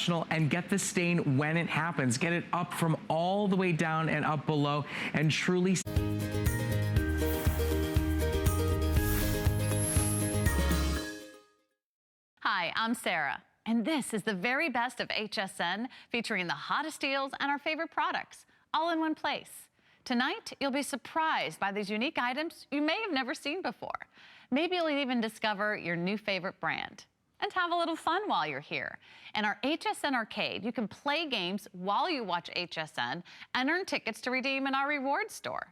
and get the stain when it happens. Get it up from all the way down and up below and truly... Hi, I'm Sarah, and this is the very best of HSN, featuring the hottest deals and our favorite products, all in one place. Tonight, you'll be surprised by these unique items you may have never seen before. Maybe you'll even discover your new favorite brand. And have a little fun while you're here. In our HSN Arcade, you can play games while you watch HSN and earn tickets to redeem in our rewards store.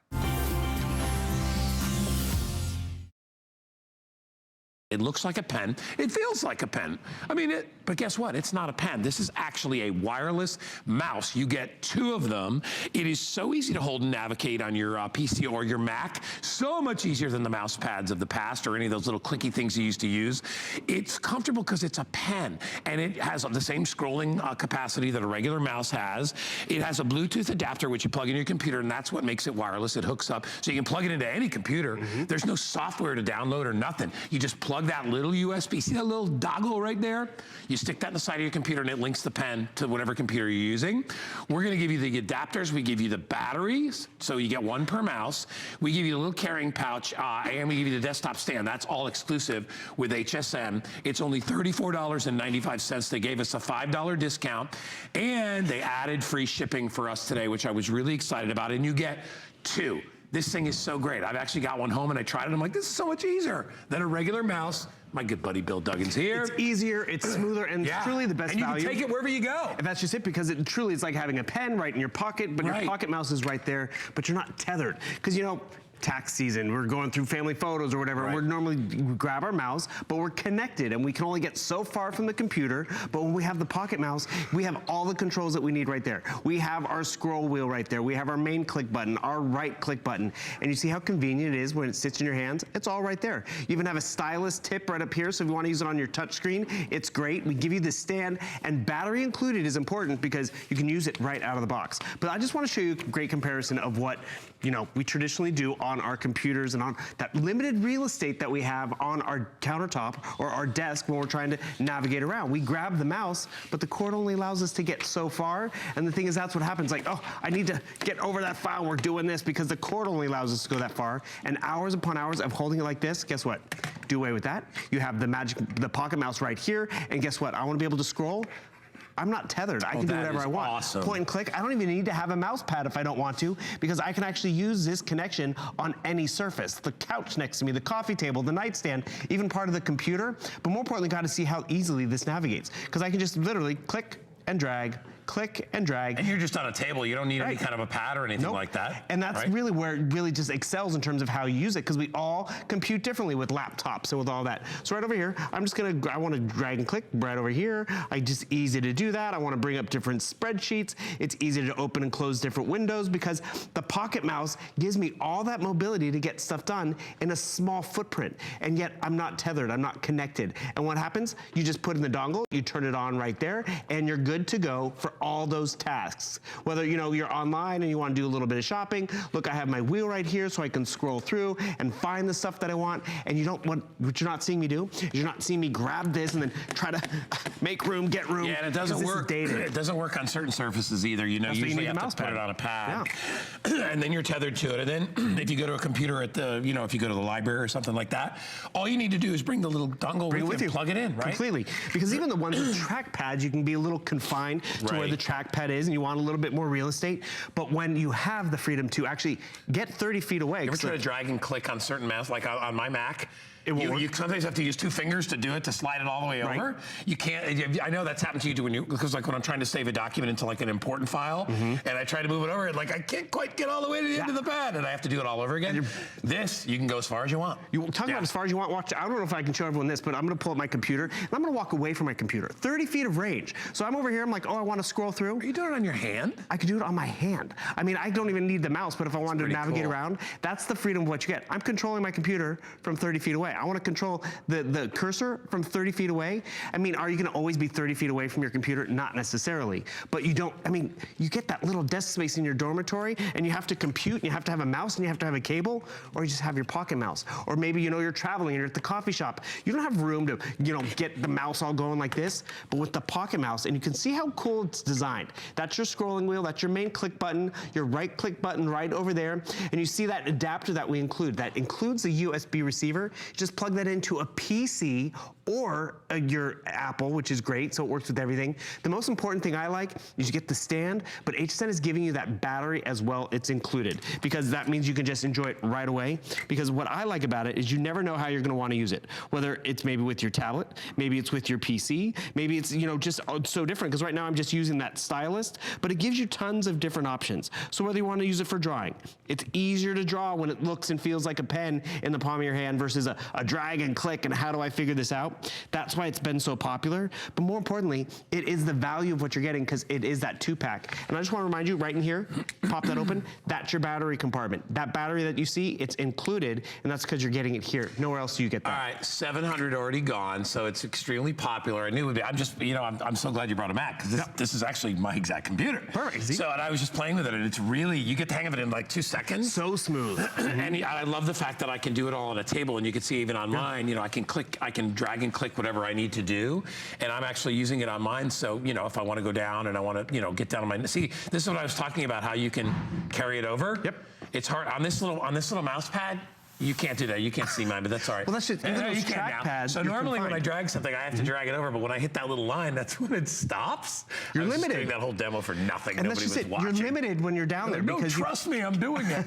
It looks like a pen. It feels like a pen. I mean, but guess what? It's not a pen. This is actually a wireless mouse. You get 2 of them. It is so easy to hold and navigate on your PC or your Mac. So much easier than the mouse pads of the past or any of those little clicky things you used to use. It's comfortable because it's a pen, and it has the same scrolling capacity that a regular mouse has. It has a Bluetooth adapter, which you plug in your computer, and that's what makes it wireless. It hooks up, so you can plug it into any computer. There's no software to download or nothing. You just plug that little USB, see that little doggle right there? You stick that in the side of your computer and it links the pen to whatever computer you're using. We're gonna give you the adapters, we give you the batteries, so you get 1 per mouse. We give you a little carrying pouch, and we give you the desktop stand. That's all exclusive with HSN. It's only $34.95. They gave us a $5 discount, and they added free shipping for us today, which I was really excited about, and you get 2. This thing is so great. I've actually got one home and I tried it. I'm like, this is so much easier than a regular mouse. My good buddy Bill Duggan's here. It's easier, it's smoother, and it's truly the best value. And you can take it wherever you go. And that's just it, because it truly is like having a pen right in your pocket, but your pocket mouse is right there, but you're not tethered. Because, you know, tax season, we're going through family photos or whatever, we're normally grab our mouse, but we're connected and we can only get so far from the computer. But when we have the pocket mouse, we have all the controls that we need right there. We have our scroll wheel right there. We have our main click button, our right click button. And you see how convenient it is when it sits in your hands? It's all right there. You even have a stylus tip right up here, so if you want to use it on your touch screen, it's great. We give you the stand, and battery included is important because you can use it right out of the box. But I just want to show you a great comparison of what, you know, we traditionally do on our computers and on that limited real estate that we have on our countertop or our desk when we're trying to navigate around. We grab the mouse, but the cord only allows us to get so far. And the thing is, that's what happens. Like, oh, I need to get over that file. We're doing this because the cord only allows us to go that far. And hours upon hours of holding it like this, guess what? Do away with that. You have the pocket mouse right here. And guess what? I want to be able to scroll. I'm not tethered. I can do whatever I want. Awesome. Point and click. I don't even need to have a mouse pad if I don't want to, because I can actually use this connection on any surface. The couch next to me, the coffee table, the nightstand, even part of the computer. But more importantly, got to see how easily this navigates, because I can just literally click and drag, click and drag. And you're just on a table. You don't need any kind of a pad or anything like that. And that's really where it really just excels in terms of how you use it, because we all compute differently with laptops and with all that. So right over here, I'm just gonna, I wanna drag and click right over here. Just easy to do that. I wanna bring up different spreadsheets. It's easy to open and close different windows, because the pocket mouse gives me all that mobility to get stuff done in a small footprint. And yet I'm not tethered, I'm not connected. And what happens? You just put in the dongle, you turn it on right there, and you're good to go for all those tasks. Whether, you know, you're online and you want to do a little bit of shopping, look, I have my wheel right here so I can scroll through and find the stuff that I want. And you don't, what you're not seeing me do, you're not seeing me grab this and then try to make room, get room. Yeah, and it doesn't work. It doesn't work on certain surfaces either. You know, you usually have to put it on a pad. Yeah. And then you're tethered to it. And then if you go to a computer at the, you know, if you go to the library or something like that, all you need to do is bring the little dongle with you and plug it in, right? Completely. Because even the ones with track pads, you can be a little confined to where the trackpad is, and you want a little bit more real estate. But when you have the freedom to actually get 30 feet away. You ever try to drag and click on certain mouse, like on my Mac? You sometimes have to use 2 fingers to do it, to slide it all the way over. You can't, I know that's happened to you when because like when I'm trying to save a document into like an important file, and I try to move it over, and like I can't quite get all the way to the end of the pad, and I have to do it all over again. This, you can go as far as you want. You talk about as far as you want. Watch, I don't know if I can show everyone this, but I'm gonna pull up my computer, and I'm gonna walk away from my computer. 30 feet of range. So I'm over here, I'm like, oh, I wanna scroll through. Are you doing it on your hand? I can do it on my hand. I mean, I don't even need the mouse, but if I wanted to navigate around, that's the freedom of what you get. I'm controlling my computer from 30 feet away. UI. I want to control the cursor from 30 feet away. I mean, are you going to always be 30 feet away from your computer? Not necessarily. But you don't, I mean, you get that little desk space in your dormitory and you have to compute and you have to have a mouse and you have to have a cable, or you just have your pocket mouse. Or maybe, you know, you're traveling and you're at the coffee shop. You don't have room to, you know, get the mouse all going like this, but with the pocket mouse, and you can see how cool it's designed. That's your scrolling wheel, that's your main click button, your right click button right over there, and you see that adapter that we include. That includes a USB receiver. Just plug that into a PC or your Apple, which is great, so it works with everything. The most important thing I like is you get the stand, but HSN is giving you that battery as well. It's included, because that means you can just enjoy it right away. Because what I like about it is you never know how you're gonna wanna use it. Whether it's maybe with your tablet, maybe it's with your PC, maybe it's, you know, just so different, because right now I'm just using that stylus, but it gives you tons of different options. So whether you wanna use it for drawing, it's easier to draw when it looks and feels like a pen in the palm of your hand versus a drag and click and how do I figure this out? That's why it's been so popular. But more importantly, it is the value of what you're getting, because it is that 2-pack. And I just want to remind you, right in here, pop that open, that's your battery compartment. That battery that you see, it's included, and that's because you're getting it here. Nowhere else do you get that. All right, 700 already gone, so it's extremely popular. I knew it would be. I'm just, you know, I'm so glad you brought it back, because this is actually my exact computer. Perfect. So, and I was just playing with it, and it's really, you get the hang of it in like 2 seconds. So smooth. And I love the fact that I can do it all on a table, and you can see even on mine, you know, I can drag and click whatever I need to do, and I'm actually using it on mine. So, you know, if I want to go down and I want to, you know, get down on my, see, this is what I was talking about, how you can carry it over. Yep. It's hard on this little mouse pad. You can't do that. You can't see mine, but that's all right. Well, that's just, even those trackpads. So normally when I drag something, I have to drag it over, but when I hit that little line, that's when it stops. You're limited. Just doing that whole demo for nothing. And Nobody that's just was watching. You're limited when you're down there. No, because trust me, I'm doing it.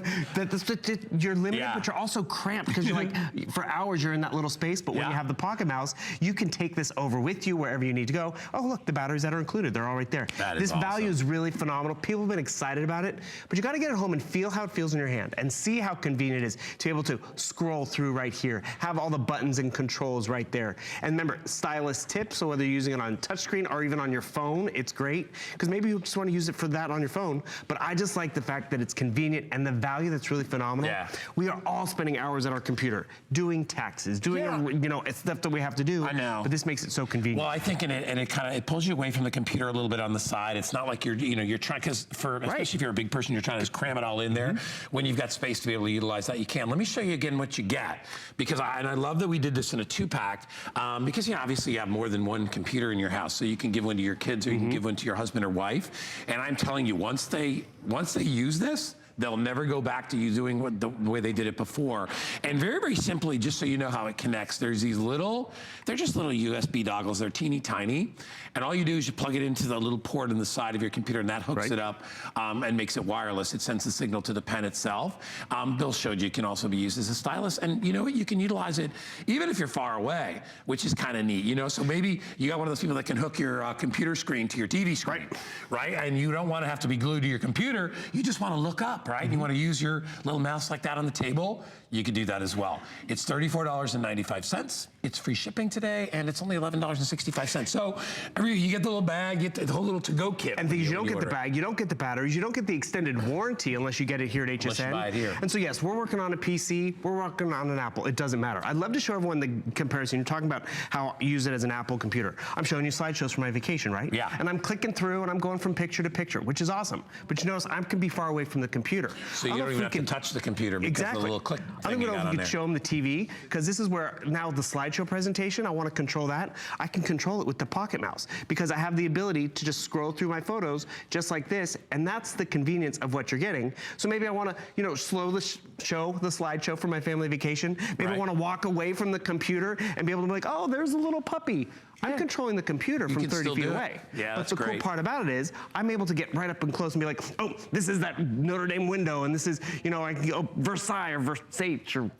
You're limited, but you're also cramped, because you're like, for hours you're in that little space, but when you have the pocket mouse, you can take this over with you wherever you need to go. Oh, look, the batteries that are included, they're all right there. This value is really phenomenal. People have been excited about it, but you gotta get it home and feel how it feels in your hand and see how convenient it is to be able to scroll through right here, have all the buttons and controls right there. And remember, stylus tip, so whether you're using it on touchscreen or even on your phone, it's great, because maybe you just want to use it for that on your phone, but I just like the fact that it's convenient and the value that's really phenomenal. We are all spending hours at our computer doing taxes, doing you know, it's stuff that we have to do. I know. But this makes it so convenient. Well, I think it pulls you away from the computer a little bit on the side. It's not like you're trying, because especially if you're a big person, you're trying to just cram it all in there. When you've got space to be able to utilize that, you can. Let me show you again what you get, because I love that we did this in a 2-pack, because, you know, obviously you have more than one computer in your house, so you can give one to your kids or you can give one to your husband or wife. And I'm telling you, once they use this, they'll never go back to you doing the way they did it before. And very, very simply, just so you know how it connects, there's these they're just little USB dongles. They're teeny tiny. And all you do is you plug it into the little port in the side of your computer, and that hooks it up and makes it wireless. It sends the signal to the pen itself. Bill showed you it can also be used as a stylus. And you know what? You can utilize it even if you're far away, which is kind of neat. You know, so maybe you got one of those people that can hook your computer screen to your TV screen, right? And you don't want to have to be glued to your computer. You just want to look up, right? You want to use your little mouse like that on the table, you could do that as well. It's $34.95. It's free shipping today, and it's only $11.65. So you get the little bag, you get the whole little to-go kit. And things you don't get the bag, you don't get the batteries, you don't get the extended warranty unless you get it here at HSN. Unless you buy it here. And so yes, we're working on a PC, we're working on an Apple. It doesn't matter. I'd love to show everyone the comparison. You're talking about how I use it as an Apple computer. I'm showing you slideshows for my vacation, right? Yeah. And I'm clicking through and I'm going from picture to picture, which is awesome. But you notice I can be far away from the computer. So you don't even have to touch the computer because of the little click I don't thing even know if you you got could show them the TV, because this is where now the slideshow presentation, I want to control that. I can control it with the pocket mouse, because I have the ability to just scroll through my photos just like this, and that's the convenience of what you're getting. So maybe I want to, you know, slow the slideshow for my family vacation. Maybe I want to walk away from the computer and be able to be like, oh, there's a little puppy. I'm controlling the computer from 30 feet away. Yeah, but the cool part about it is I'm able to get right up and close and be like, oh, this is that Notre Dame window, and this is, you know, I can go Versailles or Versace or,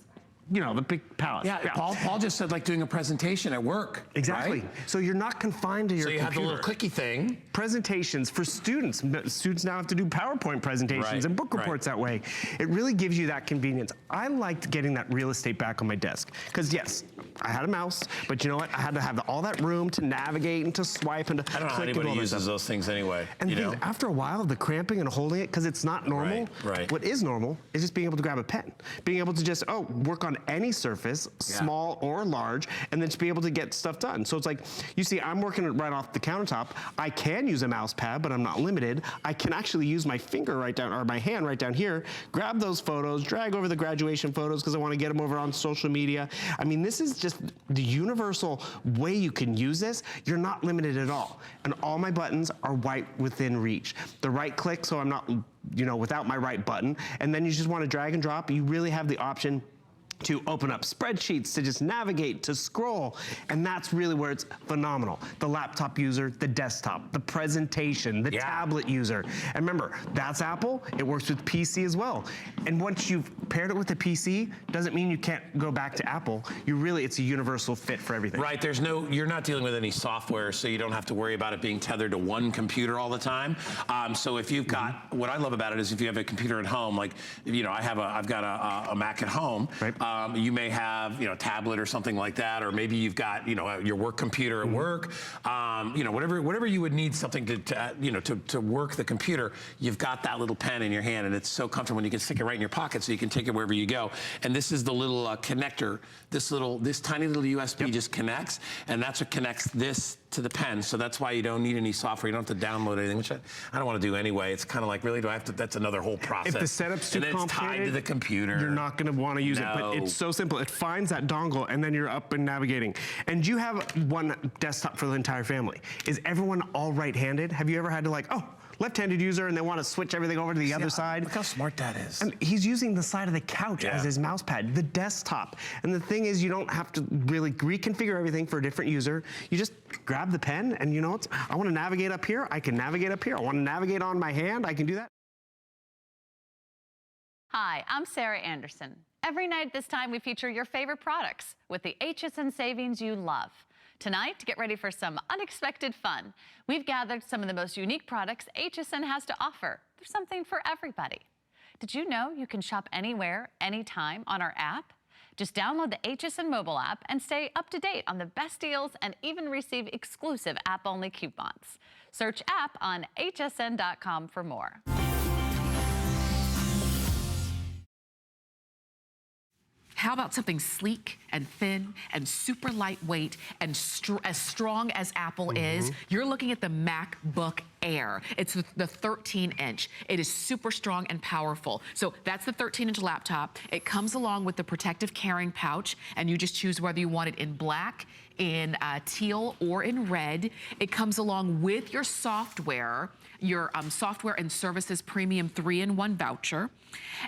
you know, the big palace. Yeah, Paul just said like doing a presentation at work. Exactly. Right? So you're not confined to your computer. So you have the little clicky thing. Presentations for students. Students now have to do PowerPoint presentations and book reports that way. It really gives you that convenience. I liked getting that real estate back on my desk, because yes, I had a mouse, but you know what? I had to have all that room to navigate and to swipe and to click. I don't know how anybody uses those things anyway. And after a while, the cramping and holding it, because it's not normal. What is normal is just being able to grab a pen, being able to just work on on any surface, small or large, and then to be able to get stuff done. So it's like, you see, I'm working right off the countertop. I can use a mouse pad, but I'm not limited. I can actually use my finger right down, or my hand right down here, grab those photos, drag over the graduation photos because I want to get them over on social media. I mean, this is just the universal way you can use this. You're not limited at all. And all my buttons are right within reach. The right click, so I'm not, you know, without my right button. And then you just want to drag and drop. You really have the option to open up spreadsheets, to just navigate, to scroll. And that's really where it's phenomenal. The laptop user, the desktop, the presentation, the tablet user. And remember, that's Apple. It works with PC as well. And once you've paired it with the PC, doesn't mean you can't go back to Apple. It's a universal fit for everything. Right, you're not dealing with any software, so you don't have to worry about it being tethered to one computer all the time. So if you've got, what I love about it is if you have a computer at home, like, you know, I've got a Mac at home. Right. You may have, you know, a tablet or something like that, or maybe you've got, you know, your work computer at work. You know, whatever you would need something to work the computer, you've got that little pen in your hand, and it's so comfortable, and you can stick it right in your pocket, so you can take it wherever you go. And this is the little connector. This tiny little USB just connects, and that's what connects this to the pen. So that's why you don't need any software. You don't have to download anything, which I don't want to do anyway. It's kind of like, really, do I have to? That's another whole process. If the setup's too complicated, it's tied to the computer, you're not going to want to use it. But it's so simple. It finds that dongle, and then you're up and navigating. And you have one desktop for the entire family. Is everyone all right-handed? Have you ever had to, like, oh, left-handed user, and they want to switch everything over to the other side? Look how smart that is. And he's using the side of the couch as his mouse pad, the desktop. And the thing is, you don't have to really reconfigure everything for a different user. You just grab the pen, and you know what? I want to navigate up here. I can navigate up here. I want to navigate on my hand. I can do that. Hi, I'm Sarah Anderson. Every night at this time, we feature your favorite products with the HSN savings you love. Tonight, to get ready for some unexpected fun, we've gathered some of the most unique products HSN has to offer. There's something for everybody. Did you know you can shop anywhere, anytime on our app? Just download the HSN mobile app and stay up to date on the best deals and even receive exclusive app-only coupons. Search app on hsn.com for more. How about something sleek and thin and super lightweight and as strong as Apple is? You're looking at the MacBook Air. It's the 13-inch. It is super strong and powerful. So that's the 13-inch laptop. It comes along with the protective carrying pouch, and you just choose whether you want it in black, in teal, or in red. It comes along with your software, your software and services premium 3-in-1 voucher.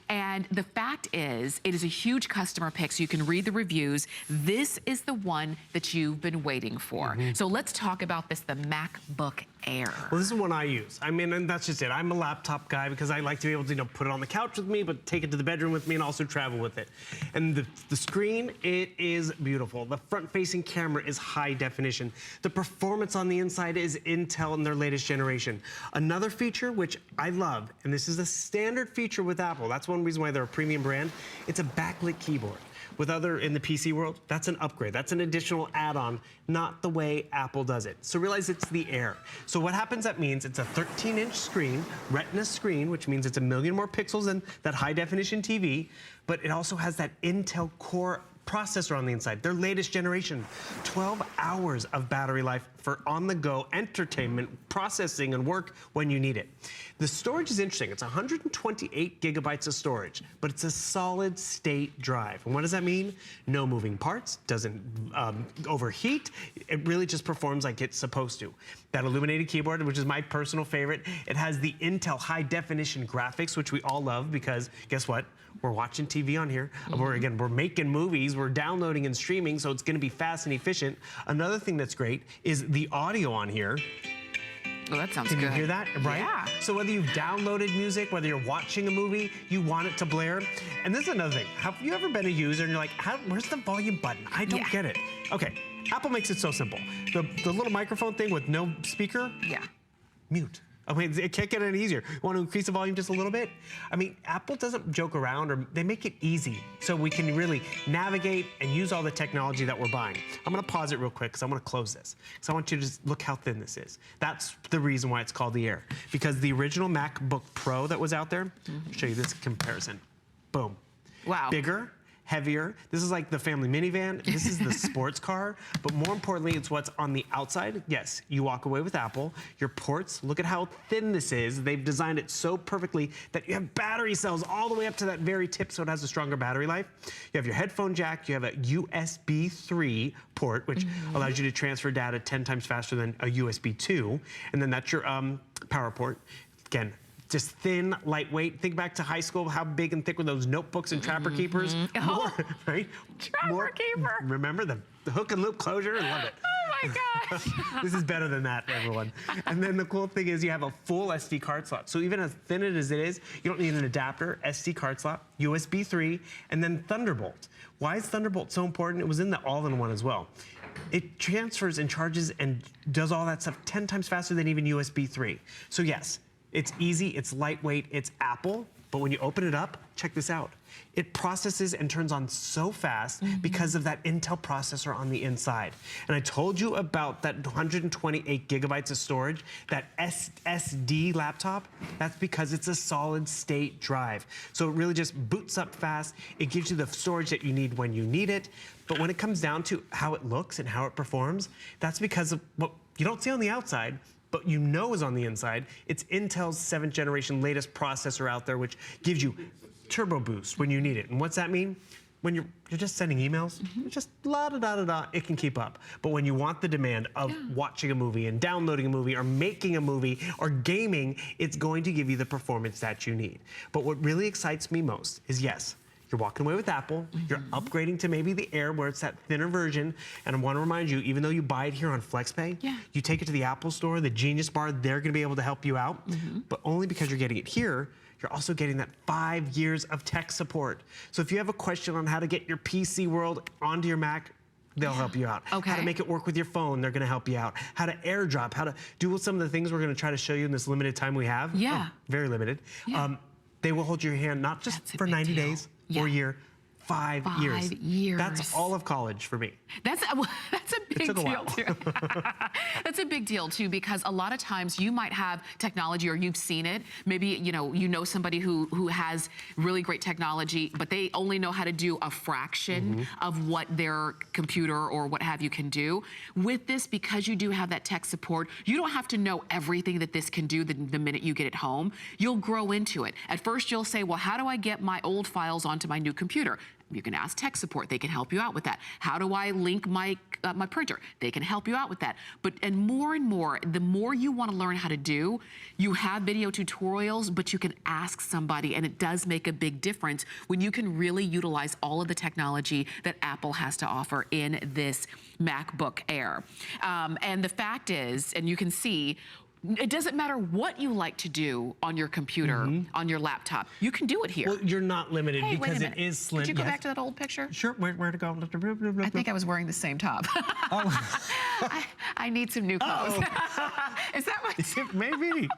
And the fact is, it is a huge customer pick, so you can read the reviews. This is the one that you've been waiting for. So let's talk about this, the MacBook Air. Well, this is one I use. I mean, and that's just it. I'm a laptop guy because I like to be able to, you know, put it on the couch with me, but take it to the bedroom with me and also travel with it. And the screen, it is beautiful. The front-facing camera is high definition. The performance on the inside is Intel in their latest generation. Another feature which I love, and this is a standard feature with Apple, that's one reason why they're a premium brand, it's a backlit keyboard. With in the PC world, that's an upgrade. That's an additional add-on, not the way Apple does it. So realize it's the Air. So what happens, that means it's a 13-inch screen, Retina screen, which means it's 1 million more pixels than that high-definition TV, but it also has that Intel Core processor on the inside, their latest generation. 12 hours of battery life for on-the-go entertainment, processing, and work when you need it. The storage is interesting. It's 128 gigabytes of storage, but it's a solid-state drive. And what does that mean? No moving parts, doesn't overheat. It really just performs like it's supposed to. That illuminated keyboard, which is my personal favorite, it has the Intel high-definition graphics, which we all love because, guess what? We're watching TV on here. We're making movies. We're downloading and streaming, so it's going to be fast and efficient. Another thing that's great is the audio on here. Oh, that sounds good. Can you hear that? Right? Yeah. So whether you've downloaded music, whether you're watching a movie, you want it to blare. And this is another thing. Have you ever been a user and you're like, where's the volume button? I don't get it. Okay, Apple makes it so simple. The little microphone thing with no speaker? Yeah. Mute. I mean, it can't get any easier. You want to increase the volume just a little bit? I mean, Apple doesn't joke around, or they make it easy so we can really navigate and use all the technology that we're buying. I'm going to pause it real quick because I want to close this. Because I want you to just look how thin this is. That's the reason why it's called the Air. Because the original MacBook Pro that was out there, I'll show you this comparison. Boom. Wow. Bigger, heavier. This is like the family minivan. This is the sports car. But more importantly, it's what's on the outside. Yes, you walk away with Apple. Your ports, look at how thin this is. They've designed it so perfectly that you have battery cells all the way up to that very tip, so it has a stronger battery life. You have your headphone jack. You have a USB 3 port, which allows you to transfer data 10 times faster than a USB 2. And then that's your power port. Again, just thin, lightweight. Think back to high school, how big and thick were those notebooks and Trapper Keepers? More, right? Trapper Keeper. Remember the hook and loop closure? I love it. Oh my gosh. This is better than that, everyone. And then the cool thing is you have a full SD card slot. So even as thin as it is, you don't need an adapter, SD card slot, USB 3, and then Thunderbolt. Why is Thunderbolt so important? It was in the all-in-one as well. It transfers and charges and does all that stuff 10 times faster than even USB 3. So yes, it's easy, it's lightweight, it's Apple, but when you open it up, check this out. It processes and turns on so fast because of that Intel processor on the inside. And I told you about that 128 gigabytes of storage, that SSD laptop, that's because it's a solid state drive. So it really just boots up fast. It gives you the storage that you need when you need it. But when it comes down to how it looks and how it performs, that's because of what you don't see on the outside, but you know is on the inside. It's Intel's 7th generation latest processor out there, which gives you turbo boost when you need it. And what's that mean? When you're just sending emails, just la-da-da-da-da, it can keep up. But when you want the demand of watching a movie and downloading a movie or making a movie or gaming, it's going to give you the performance that you need. But what really excites me most is, yes, you're walking away with Apple, you're upgrading to maybe the Air where it's that thinner version, and I want to remind you, even though you buy it here on FlexPay, you take it to the Apple store, the Genius Bar, they're going to be able to help you out, but only because you're getting it here, you're also getting that 5 years of tech support. So if you have a question on how to get your PC world onto your Mac, they'll help you out. Okay. How to make it work with your phone, they're gonna help you out. How to airdrop, how to do some of the things we're gonna try to show you in this limited time we have. Yeah. Very limited. They will hold your hand not just That's a for big 90 deal. days or a year, 5 years. 5 years. That's all of college for me. That's a big took a deal while. too. That's a big deal too, because a lot of times you might have technology or you've seen it. Maybe you know somebody who has really great technology, but they only know how to do a fraction of what their computer or what have you can do. With this, because you do have that tech support, you don't have to know everything that this can do the minute you get it home. You'll grow into it. At first you'll say, well, how do I get my old files onto my new computer? You can ask tech support. They can help you out with that. How do I link my printer? They can help you out with that. And more, the more you want to learn how to do, you have video tutorials, but you can ask somebody, and it does make a big difference when you can really utilize all of the technology that Apple has to offer in this MacBook Air. And the fact is, and you can see, it doesn't matter what you like to do on your computer, on your laptop. You can do it here. Well, you're not limited Hey, wait a because it minute. is slim. Could you go back to that old picture? Sure, where to go? I think I was wearing the same top. I need some new clothes. Is that what? Maybe.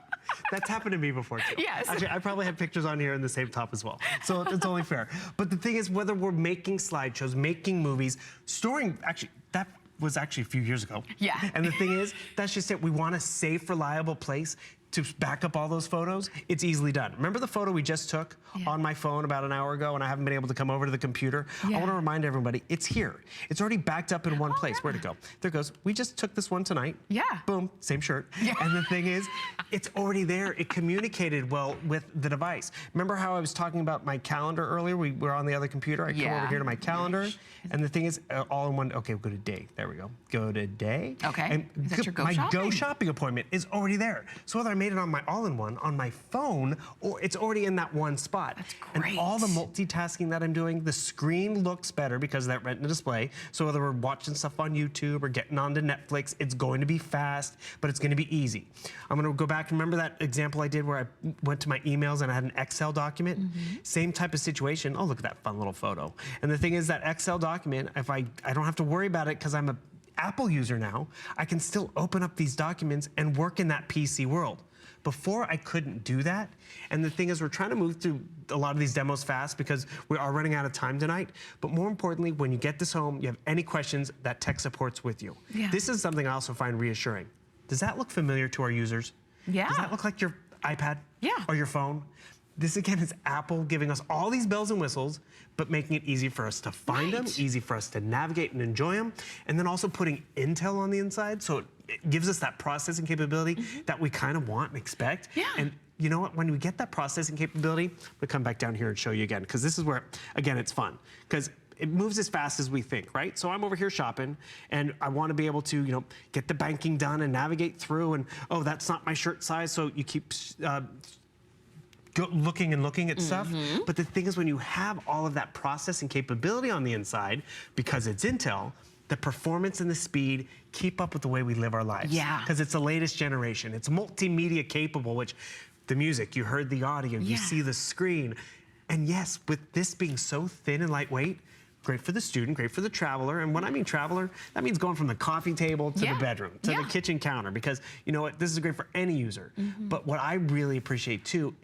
That's happened to me before too. Yes. Actually, I probably have pictures on here in the same top as well. So it's only fair. But the thing is, whether we're making slideshows, making movies, storing, actually, that was actually a few years ago. Yeah. And the thing is, that's just it. We want a safe, reliable place to back up all those photos. It's easily done. Remember the photo we just took on my phone about an hour ago and I haven't been able to come over to the computer? I want to remind everybody, it's here. It's already backed up in one place. Where'd it go? There it goes. We just took this one tonight. Yeah. Boom, same shirt. And the thing is, it's already there. It communicated well with the device. Remember how I was talking about my calendar earlier? We were on the other computer. I come over here to my calendar. And the thing is, all in one, okay, we'll go to day. There we go. Go to day. Okay. And Is that your go my shopping? go shopping appointment is already there. So whether I made it on my all-in-one, on my phone, or it's already in that one spot. That's great. And all the multitasking that I'm doing, the screen looks better because of that Retina display. So whether we're watching stuff on YouTube or getting onto Netflix, it's going to be fast, but it's going to be easy. I'm going to go back. Remember that example I did where I went to my emails and I had an Excel document? Same type of situation. Oh, look at that fun little photo. And the thing is, that Excel document, if I don't have to worry about it because I'm a Apple user now, I can still open up these documents and work in that PC world. Before, I couldn't do that. And the thing is, we're trying to move through a lot of these demos fast because we are running out of time tonight. But more importantly, when you get this home, you have any questions, that tech support's with you. Yeah. This is something I also find reassuring. Does that look familiar to our users? Yeah. Does that look like your iPad? Yeah. Or your phone? This again is Apple giving us all these bells and whistles, but making it easy for us to find them, easy for us to navigate and enjoy them, and then also putting Intel on the inside, so it gives us that processing capability that we kind of want and expect. Yeah. And you know what, when we get that processing capability, we'll come back down here and show you again, because this is where, again, it's fun. Because it moves as fast as we think, right? So I'm over here shopping, and I want to be able to, you know, get the banking done and navigate through, and oh, that's not my shirt size, so you keep looking at stuff. But the thing is, when you have all of that processing capability on the inside, because it's Intel, the performance and the speed keep up with the way we live our lives. Yeah. Because it's the latest generation. It's multimedia capable, which the music, you heard the audio, you see the screen. And yes, with this being so thin and lightweight, great for the student, great for the traveler. And when I mean traveler, that means going from the coffee table to the bedroom, to the kitchen counter, because you know what, this is great for any user. But what I really appreciate too,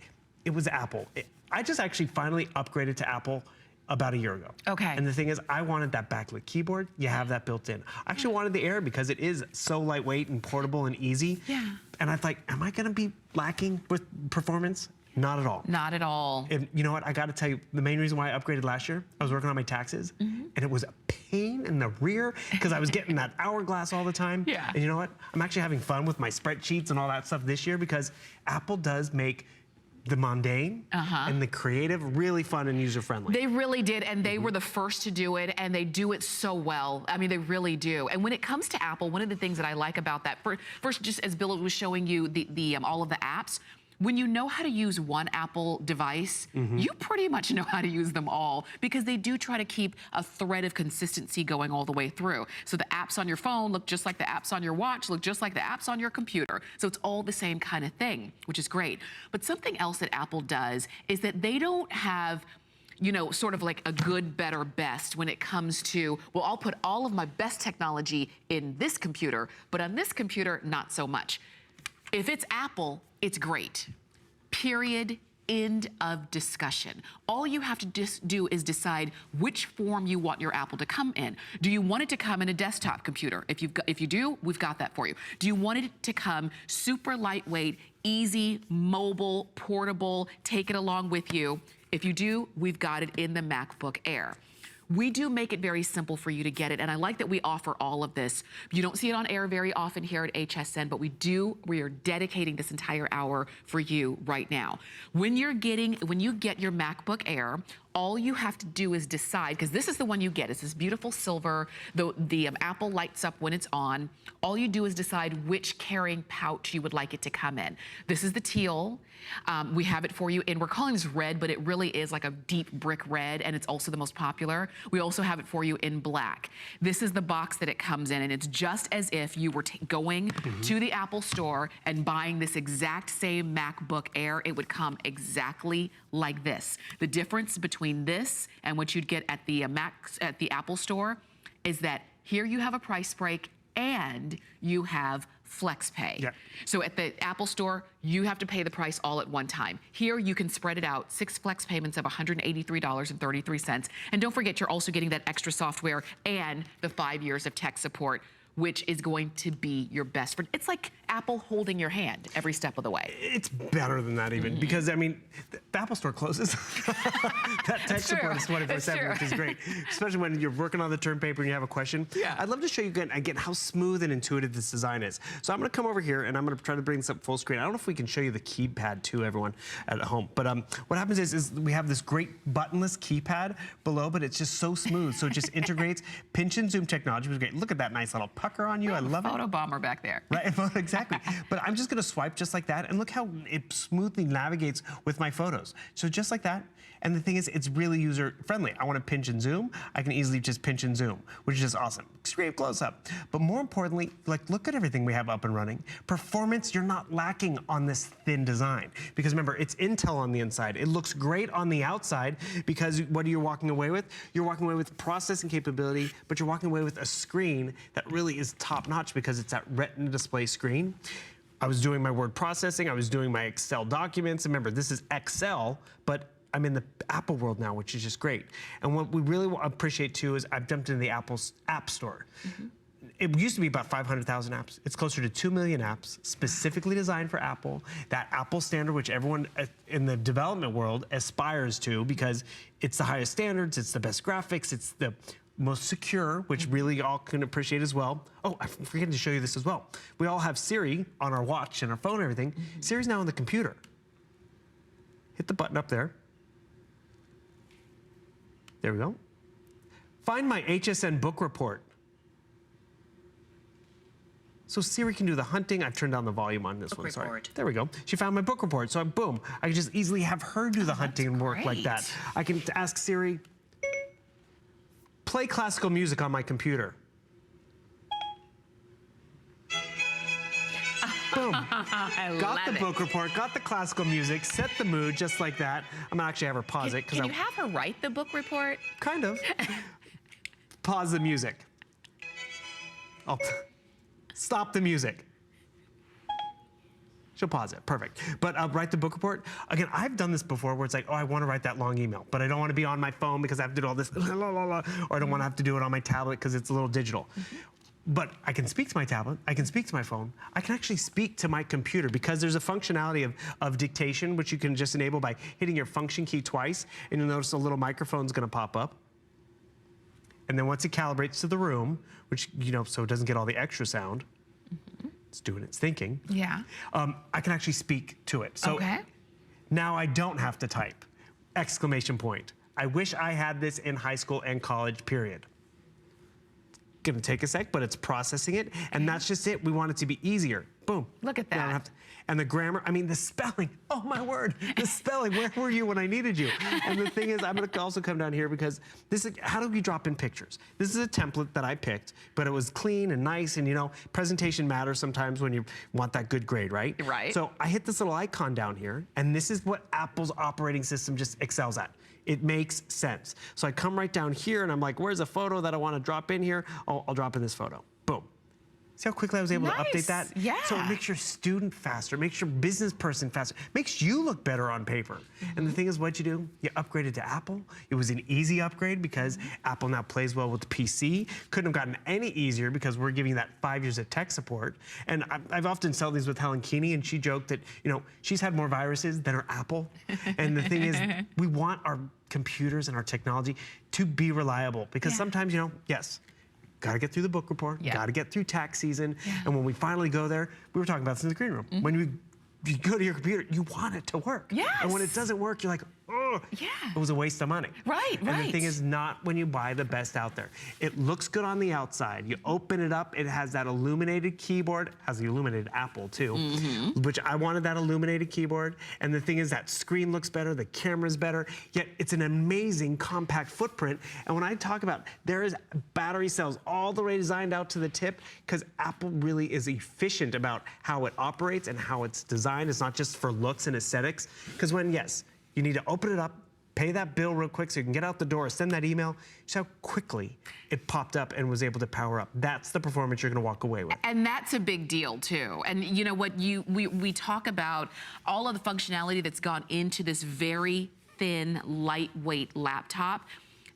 it was Apple. I just actually finally upgraded to Apple about a year ago. Okay. And the thing is, I wanted that backlit keyboard. You have that built in. I actually wanted the Air because it is so lightweight and portable and easy. Yeah. And I thought, am I gonna be lacking with performance? Not at all. Not at all. And you know what, I gotta tell you, the main reason why I upgraded last year, I was working on my taxes, and it was a pain in the rear, because I was getting that hourglass all the time. Yeah. And you know what, I'm actually having fun with my spreadsheets and all that stuff this year, because Apple does make the mundane and the creative really fun and user-friendly. They really did, and they were the first to do it, and they do it so well. I mean, they really do. And when it comes to Apple, one of the things that I like about that, first, just as Bill was showing you all of the apps, when you know how to use one Apple device, you pretty much know how to use them all, because they do try to keep a thread of consistency going all the way through. So the apps on your phone look just like the apps on your watch, look just like the apps on your computer. So it's all the same kind of thing, which is great. But something else that Apple does is that they don't have, you know, sort of like a good, better, best when it comes to, well, I'll put all of my best technology in this computer, but on this computer, not so much. If it's Apple, it's great. Period. End of discussion. All you have to do is decide which form you want your Apple to come in. Do you want it to come in a desktop computer? If you do, we've got that for you. Do you want it to come super lightweight, easy, mobile, portable, take it along with you? If you do, we've got it in the MacBook Air. We do make it very simple for you to get it, and I like that we offer all of this. You don't see it on air very often here at HSN, but we are dedicating this entire hour for you right now. When you get your MacBook Air, all you have to do is decide, because this is the one you get. It's this beautiful silver. The Apple lights up when it's on. All you do is decide which carrying pouch you would like it to come in. This is the teal. We have it for you, and we're calling this red, but it really is like a deep brick red, and it's also the most popular. We also have it for you in black. This is the box that it comes in, and it's just as if you were going to the Apple store and buying this exact same MacBook Air. It would come exactly like this. The difference between this and what you'd get at the Apple store is that here you have a price break and you have FlexPay. Yeah. So at the Apple store, you have to pay the price all at one time. Here you can spread it out, 6 flex payments of $183.33. And don't forget, you're also getting that extra software and the 5 years of tech support, which is going to be your best friend. It's like Apple holding your hand every step of the way. It's better than that even, because I mean, the Apple store closes. That tech support is 24/7, which is great, especially when you're working on the term paper and you have a question. Yeah. I'd love to show you again how smooth and intuitive this design is. So I'm gonna come over here and I'm gonna try to bring this up full screen. I don't know if we can show you the keypad too, everyone at home, but what happens is we have this great buttonless keypad below, but it's just so smooth. So it just integrates pinch and zoom technology, which is great. Look at that nice little pucker on you. I love it. Photo bomber back there. Right, exactly. But I'm just gonna swipe just like that, and look how it smoothly navigates with my photos. So just like that, and the thing is, it's really user-friendly. I wanna pinch and zoom, I can easily just pinch and zoom, which is just awesome. Great close-up. But more importantly, like, look at everything we have up and running. Performance, you're not lacking on this thin design. Because remember, it's Intel on the inside. It looks great on the outside, because what are you walking away with? You're walking away with processing capability, but you're walking away with a screen that really is top-notch, because it's that Retina display screen. I was doing my word processing, I was doing my Excel documents. Remember, this is Excel, but I'm in the Apple world now, which is just great. And what we really appreciate too is I've jumped into the Apple's App Store. it used to be about 500,000 apps. It's closer to 2 million apps specifically designed for Apple. That Apple standard, which everyone in the development world aspires to because it's the highest standards, it's the best graphics, it's the most secure, which really all can appreciate as well. Oh, I'm forgetting to show you this as well. We all have Siri on our watch and our phone and everything. Siri's now on the computer. Hit the button up there. There we go. Find my HSN book report. So Siri can do the hunting. I've turned down the volume on this one, sorry. There we go. She found my book report, so boom. I can just easily have her do the hunting and work like that. I can ask Siri, play classical music on my computer. Boom. Got the book report, got the classical music, set the mood just like that. I'm gonna actually have her pause it. Can you have her write the book report? Kind of. Pause the music. Oh. Stop the music. She'll pause it, perfect. But write the book report. Again, I've done this before where it's like, oh, I wanna write that long email, but I don't wanna be on my phone because I have to do all this, or I don't wanna have to do it on my tablet because it's a little digital. But I can speak to my tablet, I can speak to my phone, I can actually speak to my computer because there's a functionality of dictation, which you can just enable by hitting your function key twice, and you'll notice a little microphone's gonna pop up. And then once it calibrates to the room, which, you know, so it doesn't get all the extra sound, it's doing its thinking. Yeah. I can actually speak to it. So now I don't have to type. Exclamation point. I wish I had this in high school and college, period. Gonna take a sec, but it's processing it, and that's just it. We want it to be easier. Boom. Look at that. And the grammar, I mean, the spelling, oh my word, the spelling, where were you when I needed you? And the thing is, I'm gonna also come down here because this is, how do we drop in pictures? This is a template that I picked, but it was clean and nice, and you know, presentation matters sometimes when you want that good grade, right? Right. So I hit this little icon down here, and this is what Apple's operating system just excels at. It makes sense. So I come right down here, and I'm like, where's a photo that I wanna drop in here? Oh, I'll drop in this photo, boom. See how quickly I was able to update that? Yeah. So it makes your student faster, makes your business person faster, makes you look better on paper. And the thing is, what you do, you upgraded to Apple. It was an easy upgrade because Apple now plays well with the PC. Couldn't have gotten any easier because we're giving that 5 years of tech support. And I've often said these with Helen Keeney, and she joked that, you know, she's had more viruses than her Apple. And the thing is, we want our computers and our technology to be reliable because sometimes, you know, yes, got to get through the book report, got to get through tax season, and when we finally go there, we were talking about this in the green room. When you go to your computer, you want it to work. Yes. And when it doesn't work, you're like, oh, it was a waste of money. Right, and the thing is, not when you buy the best out there. It looks good on the outside. You open it up, it has that illuminated keyboard, has the illuminated Apple too, which I wanted that illuminated keyboard. And the thing is, that screen looks better, the camera's better, yet it's an amazing compact footprint. And when I talk about, there is battery cells all the way designed out to the tip, because Apple really is efficient about how it operates and how it's designed. It's not just for looks and aesthetics. Because when, yes, you need to open it up, pay that bill real quick so you can get out the door, send that email. See how quickly it popped up and was able to power up. That's the performance you're gonna walk away with. And that's a big deal too. And you know what, we talk about all of the functionality that's gone into this very thin, lightweight laptop.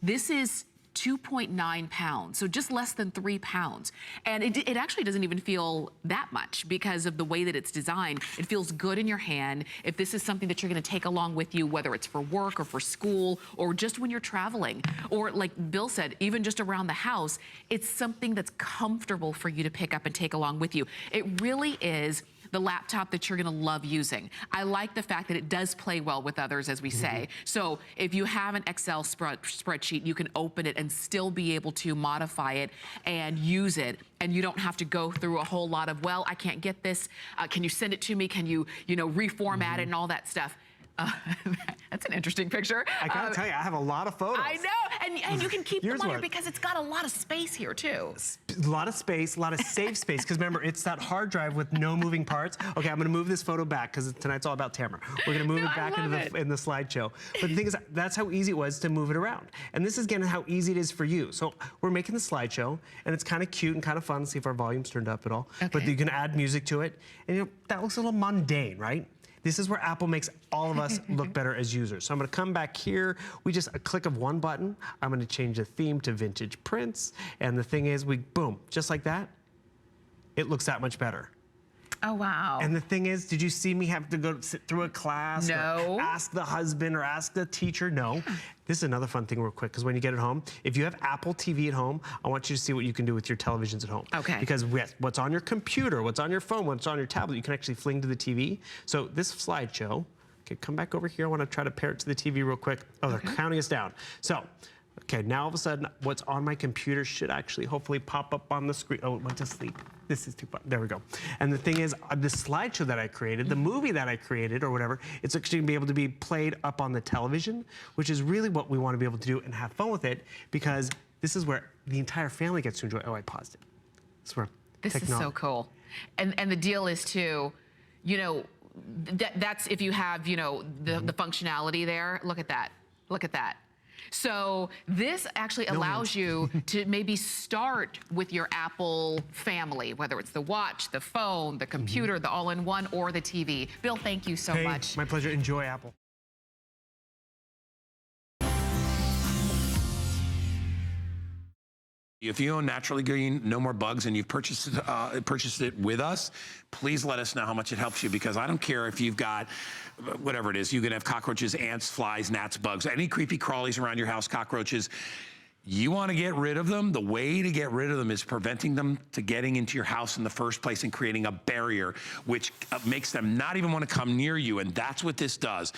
This is 2.9 pounds, so just less than 3 pounds. And it actually doesn't even feel that much because of the way that it's designed. It feels good in your hand. If this is something that you're gonna take along with you, whether it's for work or for school, or just when you're traveling, or like Bill said, even just around the house, it's something that's comfortable for you to pick up and take along with you. It really is the laptop that you're gonna love using. I like the fact that it does play well with others, as we say. So if you have an Excel spreadsheet, you can open it and still be able to modify it and use it. And you don't have to go through a whole lot of, well, I can't get this. Can you send it to me? Can you reformat it and all that stuff? That's an interesting picture. I gotta tell you, I have a lot of photos. I know, and you can keep them on here because it's got a lot of space here too. A lot of space, a lot of safe space, because remember, it's that hard drive with no moving parts. Okay, I'm gonna move this photo back because tonight's all about Tamara. We're gonna move it back in the slideshow. But the thing is, that's how easy it was to move it around. And this is again how easy it is for you. So we're making the slideshow, and it's kind of cute and kind of fun. See if our volume's turned up at all. Okay. But you can add music to it, and that looks a little mundane, right? This is where Apple makes all of us look better as users. So I'm gonna come back here. We just, a click of one button, I'm gonna change the theme to vintage prints. And the thing is, boom, just like that, it looks that much better. Oh, wow. And the thing is, did you see me have to go sit through a class? No. Or ask the husband or ask the teacher? No. This is another fun thing real quick, because when you get it home, if you have Apple TV at home, I want you to see what you can do with your televisions at home. Okay. Because what's on your computer, what's on your phone, what's on your tablet, you can actually fling to the TV. So this slideshow, okay, come back over here. I want to try to pair it to the TV real quick. Oh, they're counting us down. So, okay, now all of a sudden, what's on my computer should actually hopefully pop up on the screen. Oh, it went to sleep. This is too fun. There we go. And the thing is, the slideshow that I created, the movie that I created or whatever, it's actually gonna be able to be played up on the television, which is really what we want to be able to do and have fun with it, because this is where the entire family gets to enjoy. Oh, I paused it. This is where This is so cool. And the deal is too, you know, that's if you have, you know, the functionality there. Look at that. Look at that. So this actually allows you to maybe start with your Apple family, whether it's the watch, the phone, the computer, the all-in-one, or the TV. Bill, thank you so much. My pleasure. Enjoy Apple. If you own Naturally Green, No More Bugs, and you've purchased it with us, please let us know how much it helps you, because I don't care if you've got whatever it is. You can have cockroaches, ants, flies, gnats, bugs, any creepy crawlies around your house, cockroaches. You want to get rid of them. The way to get rid of them is preventing them to getting into your house in the first place and creating a barrier, which makes them not even want to come near you. And that's what this does.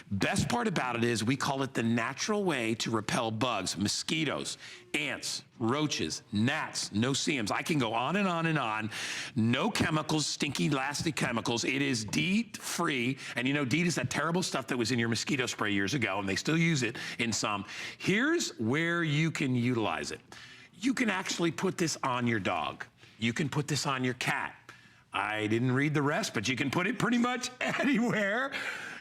Best part about it is we call it the natural way to repel bugs, mosquitoes, ants, roaches, gnats, no-see-ums. I can go on and on and on. No chemicals, stinky, nasty chemicals. It is DEET-free. And you know, DEET is that terrible stuff that was in your mosquito spray years ago, and they still use it in some. Here's where you can utilize it. You can actually put this on your dog. You can put this on your cat. I didn't read the rest, but you can put it pretty much anywhere.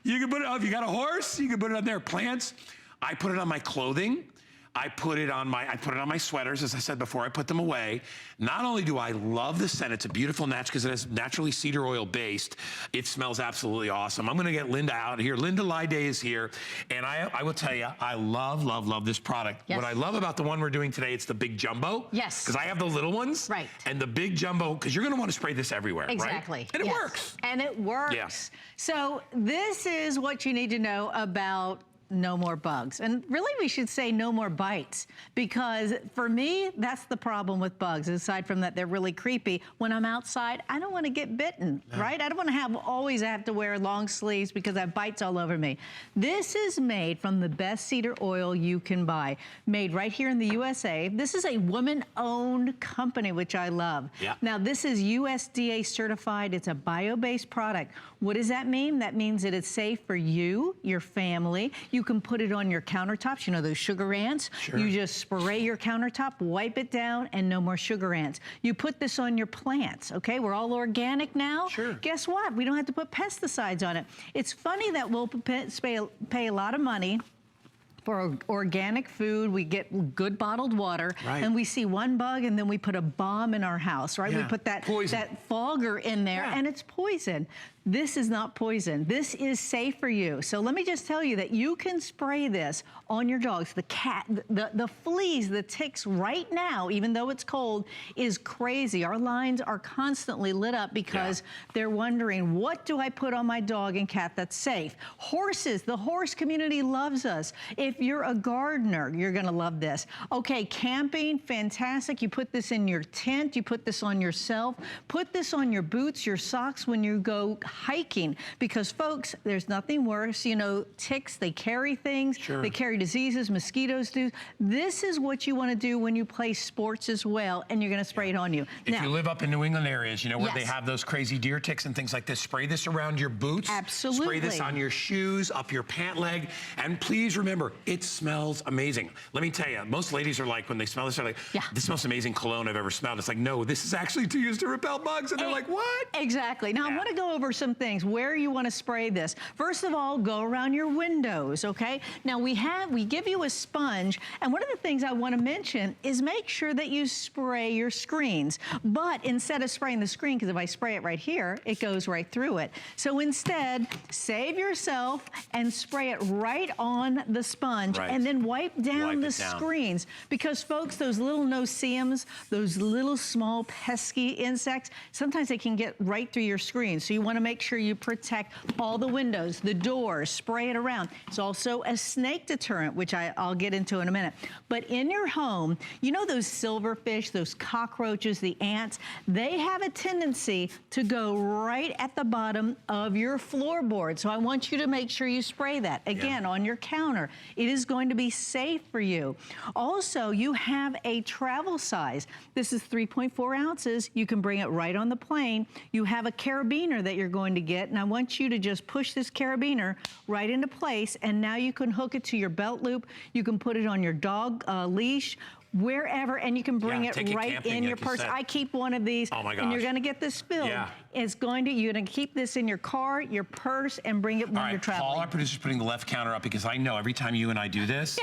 You can put it, if you got a horse, you can put it on their plants. I put it on my clothing. I put it on my sweaters, as I said before. I put them away. Not only do I love the scent, it's a beautiful natch because it is naturally cedar oil based. It smells absolutely awesome. I'm gonna get Linda out here. Linda Lyday is here, and I will tell you, I love, love, love this product. Yes. What I love about the one we're doing today, it's the big jumbo. Yes. Because I have the little ones. Right. And the big jumbo, because you're gonna want to spray this everywhere, Exactly. right? And it Yes. works. And it works. Yes. So this is what you need to know about No More Bugs. And really we should say no more bites, because for me, that's the problem with bugs. Aside from that, they're really creepy. When I'm outside, I don't want to get bitten, right? I don't want to always have to wear long sleeves because I have bites all over me. This is made from the best cedar oil you can buy, made right here in the USA. This is a woman-owned company, which I love. Yeah. Now, this is USDA certified. It's a bio-based product. What does that mean? That means that it's safe for you, your family. You can put it on your countertops. You know those sugar ants? Sure. You just spray your countertop, wipe it down, and no more sugar ants. You put this on your plants, okay? We're all organic now. Sure. Guess what? We don't have to put pesticides on it. It's funny that we'll pay a lot of money for organic food. We get good bottled water, Right. and we see one bug, and then we put a bomb in our house, right? We Yeah. put that Poison. fogger in there, Yeah. and it's poison. This is not poison. This is safe for you. So let me just tell you that you can spray this on your dogs. The cat, the fleas, the ticks right now, even though it's cold, is crazy. Our lines are constantly lit up because they're wondering, what do I put on my dog and cat that's safe? Horses, the horse community loves us. If you're a gardener, you're gonna love this. Okay, camping, fantastic. You put this in your tent, you put this on yourself, put this on your boots, your socks when you go hiking, because folks, there's nothing worse. You know, ticks, they carry things, Sure. they carry diseases, mosquitoes do. This is what you want to do when you play sports as well, and you're going to spray it on you. If you live up in New England areas, you know, where they Yes. have those crazy deer ticks and things like this, spray this around your boots. Absolutely. Spray this on your shoes, up your pant leg. And please remember, it smells amazing. Let me tell you, most ladies are like, when they smell this, they're like, Yeah. this is the most amazing cologne I've ever smelled. It's like, no, this is actually used to repel bugs. And they're like, what? Exactly. Now, I Yeah. want to go over some things where you want to spray this. First of all, go around your windows, okay? Now we give you a sponge, and one of the things I want to mention is make sure that you spray your screens. But instead of spraying the screen, because if I spray it right here, it goes right through it. So instead, save yourself and spray it right on the sponge, and then wipe down the screens. Because folks, those little no-see-ums, those little small pesky insects, sometimes they can get right through your screen. So you want to make sure you protect all the windows, the doors, spray it around. It's also a snake deterrent, which I'll get into in a minute. But in your home, you know those silverfish, those cockroaches, the ants, they have a tendency to go right at the bottom of your floorboard. So I want you to make sure you spray that. Again, on your counter. It is going to be safe for you. Also, you have a travel size. This is 3.4 ounces. You can bring it right on the plane. You have a carabiner that you're going to get, and I want you to just push this carabiner right into place, and now you can hook it to your belt loop. You can put it on your dog leash, wherever, and you can bring it right in your purse. I keep one of these, and you're going to get this filled. You're going to keep this in your car, your purse, and bring it when you're traveling. Paul, our producer's putting the left counter up because I know every time you and I do this,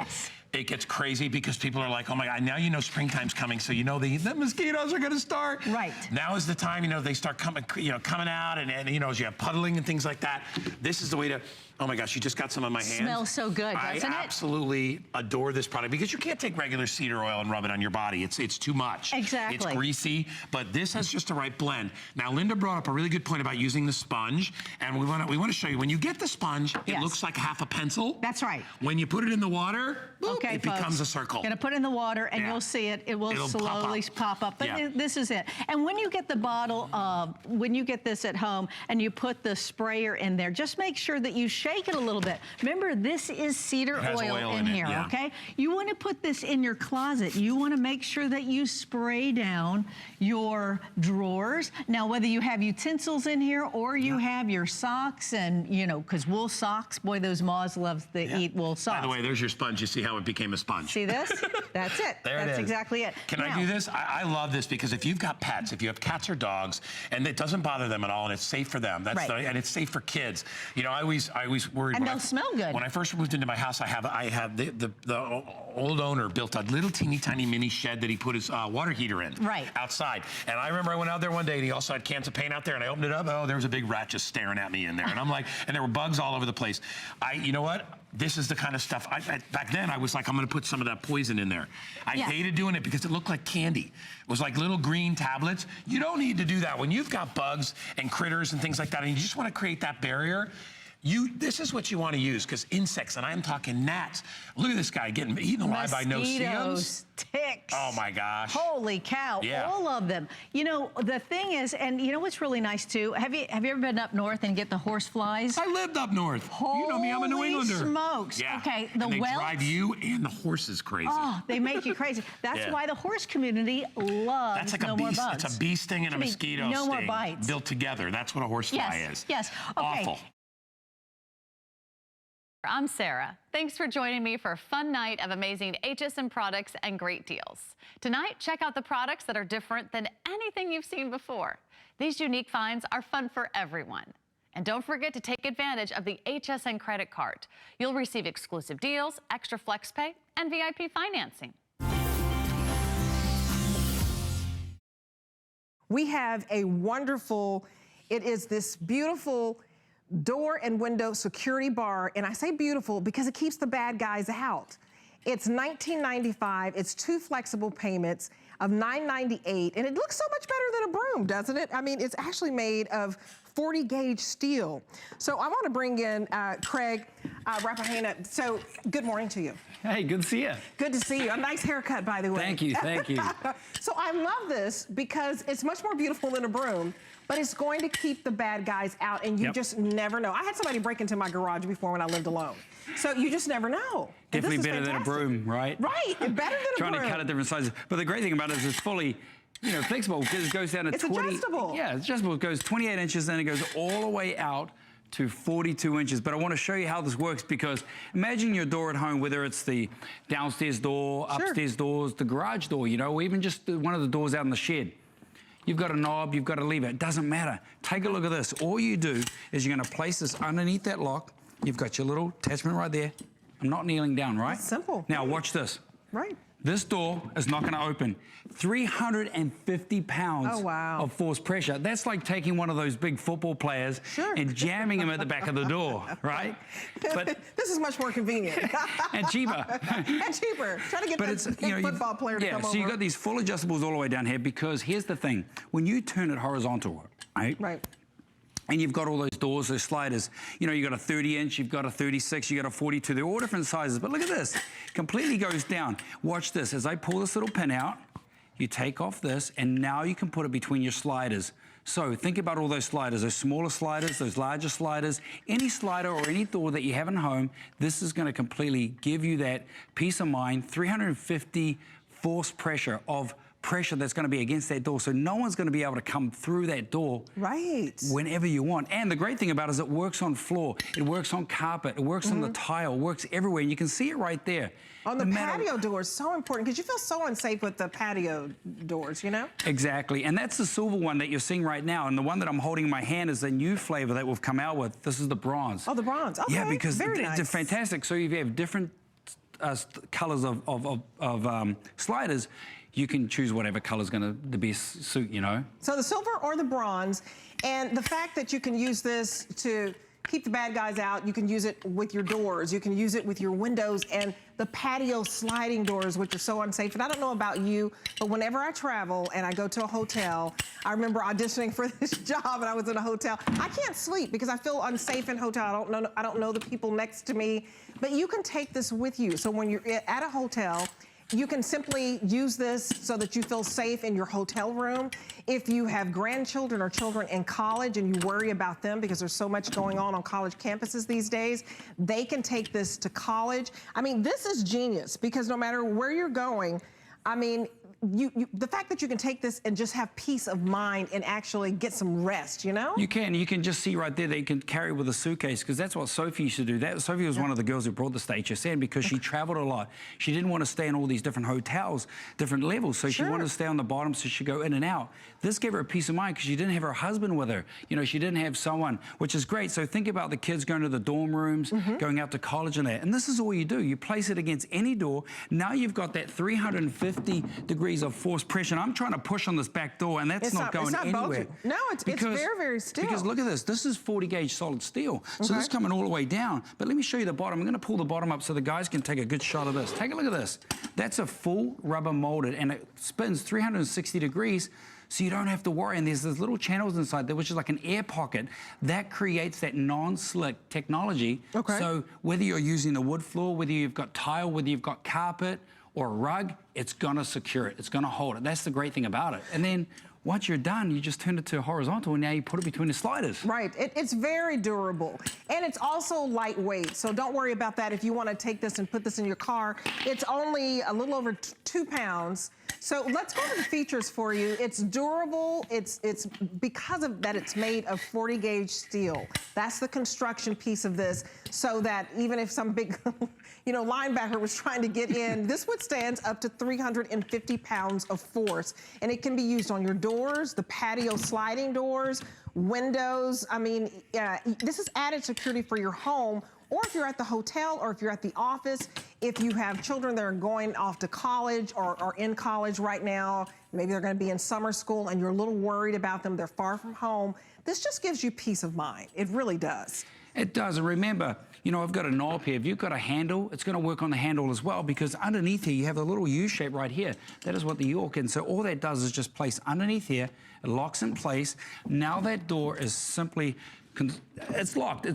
it gets crazy because people are like, oh my God, now you know springtime's coming, so you know the mosquitoes are gonna start. Right. Now is the time, you know, they start coming out, and you know, as you have puddling and things like that, this is the way to, oh my gosh, you just got some on my hand. Smells so good, doesn't it? I absolutely adore this product because you can't take regular cedar oil and rub it on your body. It's too much. Exactly. It's greasy, but this has just the right blend. Now, Linda brought up a really good point about using the sponge, and we want to show you, when you get the sponge, it looks like half a pencil. That's right. When you put it in the water, boop, it folks, becomes a circle. Gonna put it in the water, and you'll see it. It will slowly pop up. But this is it. And when you get the bottle, when you get this at home, and you put the sprayer in there, just make sure that you shake it a little bit. Remember, this is cedar oil in here, okay? You want to put this in your closet. You want to make sure that you spray down your drawers. Now, whether you have utensils in here or you have your socks, and, you know, because wool socks, boy, those moths love to eat wool socks. By the way, there's your sponge. You see how it became a sponge. See this? That's it. That's exactly it. Can I do this? I love this because if you've got pets, if you have cats or dogs, and it doesn't bother them at all, and it's safe for them, and it's safe for kids. You know, I always worried. And they'll smell good. When I first moved into my house, I have the old owner built a little teeny tiny mini shed that he put his water heater in. Outside. And I remember I went out there one day, and he also had cans of paint out there, and I opened it up. Oh, there was a big rat just staring at me in there. And I'm like, and there were bugs all over the place. You know what? This is the kind of stuff, back then I was like, I'm gonna put some of that poison in there. I hated doing it because it looked like candy. It was like little green tablets. You don't need to do that. When you've got bugs and critters and things like that, and you just wanna create that barrier, this is what you want to use, because insects, and I'm talking gnats. Look at this guy getting eaten alive by no-see-ums. Ticks. Oh my gosh. Holy cow, all of them. You know, the thing is, and you know what's really nice too? Have you ever been up north and get the horse flies? I lived up north. Holy you know me, I'm a New Englander. Smokes. Yeah. Okay, and they drive you and the horses crazy. Oh, they make you crazy. That's why the horse community loves That's like no a bee, more bugs. It's a bee sting and a mosquito sting. No more bites. Built together. That's what a horse fly is. Yes. Okay. Awful. I'm Sarah. Thanks for joining me for a fun night of amazing HSN products and great deals. Tonight, check out the products that are different than anything you've seen before. These unique finds are fun for everyone. And don't forget to take advantage of the HSN credit card. You'll receive exclusive deals, extra flex pay, and VIP financing. We have a wonderful, it is this beautiful door and window security bar, and I say beautiful because it keeps the bad guys out. It's $19.95. It's 2 flexible payments of $9.98, and it looks so much better than a broom, doesn't it? I mean, it's actually made of 40 gauge steel. So I want to bring in Craig Rapahena. So good morning to you. Hey, good to see you. Good to see you. A nice haircut, by the way. Thank you, thank you. So I love this because it's much more beautiful than a broom, but it's going to keep the bad guys out, and you just never know. I had somebody break into my garage before when I lived alone. So you just never know. Definitely better than a broom, right? Right, better than a broom. Trying to cut at different sizes. But the great thing about it is it's fully, you know, flexible because it goes down to 20. It's adjustable. Yeah, it's adjustable. It goes 28 inches, and it goes all the way out to 42 inches. But I want to show you how this works, because imagine your door at home, whether it's the downstairs door, upstairs doors, the garage door, you know, or even just one of the doors out in the shed. you've got a knob, you've got to leave it. It doesn't matter. Take a look at this. All you do is you're going to place this underneath that lock. You've got your little attachment right there. I'm not kneeling down, right? That's simple. Now watch this. Right. This door is not going to open. 350 pounds of force pressure. That's like taking one of those big football players and jamming him at the back of the door, right? But this is much more convenient. and cheaper. And cheaper. Try to get the football player to come over. So you've got these full adjustables all the way down here because here's the thing. When you turn it horizontal, right? Right. And you've got all those doors, those sliders. You know, you've got a 30-inch, you've got a 36, you've got a 42. They're all different sizes. But look at this. Completely goes down. Watch this. As I pull this little pin out, you take off this, and now you can put it between your sliders. So think about all those sliders, those smaller sliders, those larger sliders, any slider or any door that you have in home, this is going to completely give you that peace of mind, 350 force pressure of pressure that's going to be against that door. So no one's going to be able to come through that door whenever you want. And the great thing about it is it works on floor, it works on carpet, it works on the tile, it works everywhere. And you can see it right there. On the patio doors, so important because you feel so unsafe with the patio doors, you know? Exactly. And that's the silver one that you're seeing right now. And the one that I'm holding in my hand is the new flavor that we've come out with. This is the bronze. Oh, the bronze. Okay. Yeah, because Very they're nice. fantastic. So if you have different colors of sliders, you can choose whatever color's going to the best suit, you know? So the silver or the bronze, and the fact that you can use this to keep the bad guys out, you can use it with your doors, you can use it with your windows and the patio sliding doors, which are so unsafe. And I don't know about you, but whenever I travel and I go to a hotel, I remember auditioning for this job and I was in a hotel. I can't sleep because I feel unsafe in hotel. I don't know the people next to me, but you can take this with you. So when you're at a hotel, you can simply use this so that you feel safe in your hotel room. If you have grandchildren or children in college and you worry about them because there's so much going on college campuses these days, they can take this to college. I mean, this is genius because no matter where you're going, I mean, the fact that you can take this and just have peace of mind and actually get some rest, you know? You can just see right there that you can carry with a suitcase because that's what Sophie used to do. Sophie was one of the girls who brought this to HSN because she traveled a lot. She didn't want to stay in all these different hotels, different levels, so she wanted to stay on the bottom so she'd go in and out. This gave her a peace of mind because she didn't have her husband with her. You know, she didn't have someone, which is great. So think about the kids going to the dorm rooms, going out to college and that. And this is all you do. You place it against any door. Now you've got that 350 degrees of force pressure. And I'm trying to push on this back door, and that's not going anywhere. Bulging. No, it's very, very still. Because look at this. This is 40 gauge solid steel. So this is coming all the way down. But let me show you the bottom. I'm going to pull the bottom up so the guys can take a good shot of this. Take a look at this. That's a full rubber molded, and it spins 360 degrees. So you don't have to worry. And there's these little channels inside there, which is like an air pocket that creates that non-slick technology. So whether you're using the wood floor, whether you've got tile, whether you've got carpet or a rug, it's gonna secure it. It's gonna hold it. That's the great thing about it. And then once you're done, you just turn it to horizontal and now you put it between the sliders. Right, it's very durable. And it's also lightweight, so don't worry about that if you wanna take this and put this in your car. It's only a little over 2 pounds. So let's go over the features for you. It's durable, it's because of that it's made of 40 gauge steel. That's the construction piece of this, so that even if some big linebacker was trying to get in, this withstands up to 350 pounds of force. And it can be used on your doors, the patio sliding doors, windows. I mean, this is added security for your home, or if you're at the hotel, or if you're at the office, if you have children that are going off to college or in college right now, maybe they're gonna be in summer school and you're a little worried about them, they're far from home, this just gives you peace of mind. It really does. It does, and remember, I've got a knob here. If you've got a handle, it's gonna work on the handle as well because underneath here, you have a little U shape right here. That is what the York, and so all that does is just place underneath here, it locks in place. Now that door is simply, it's locked.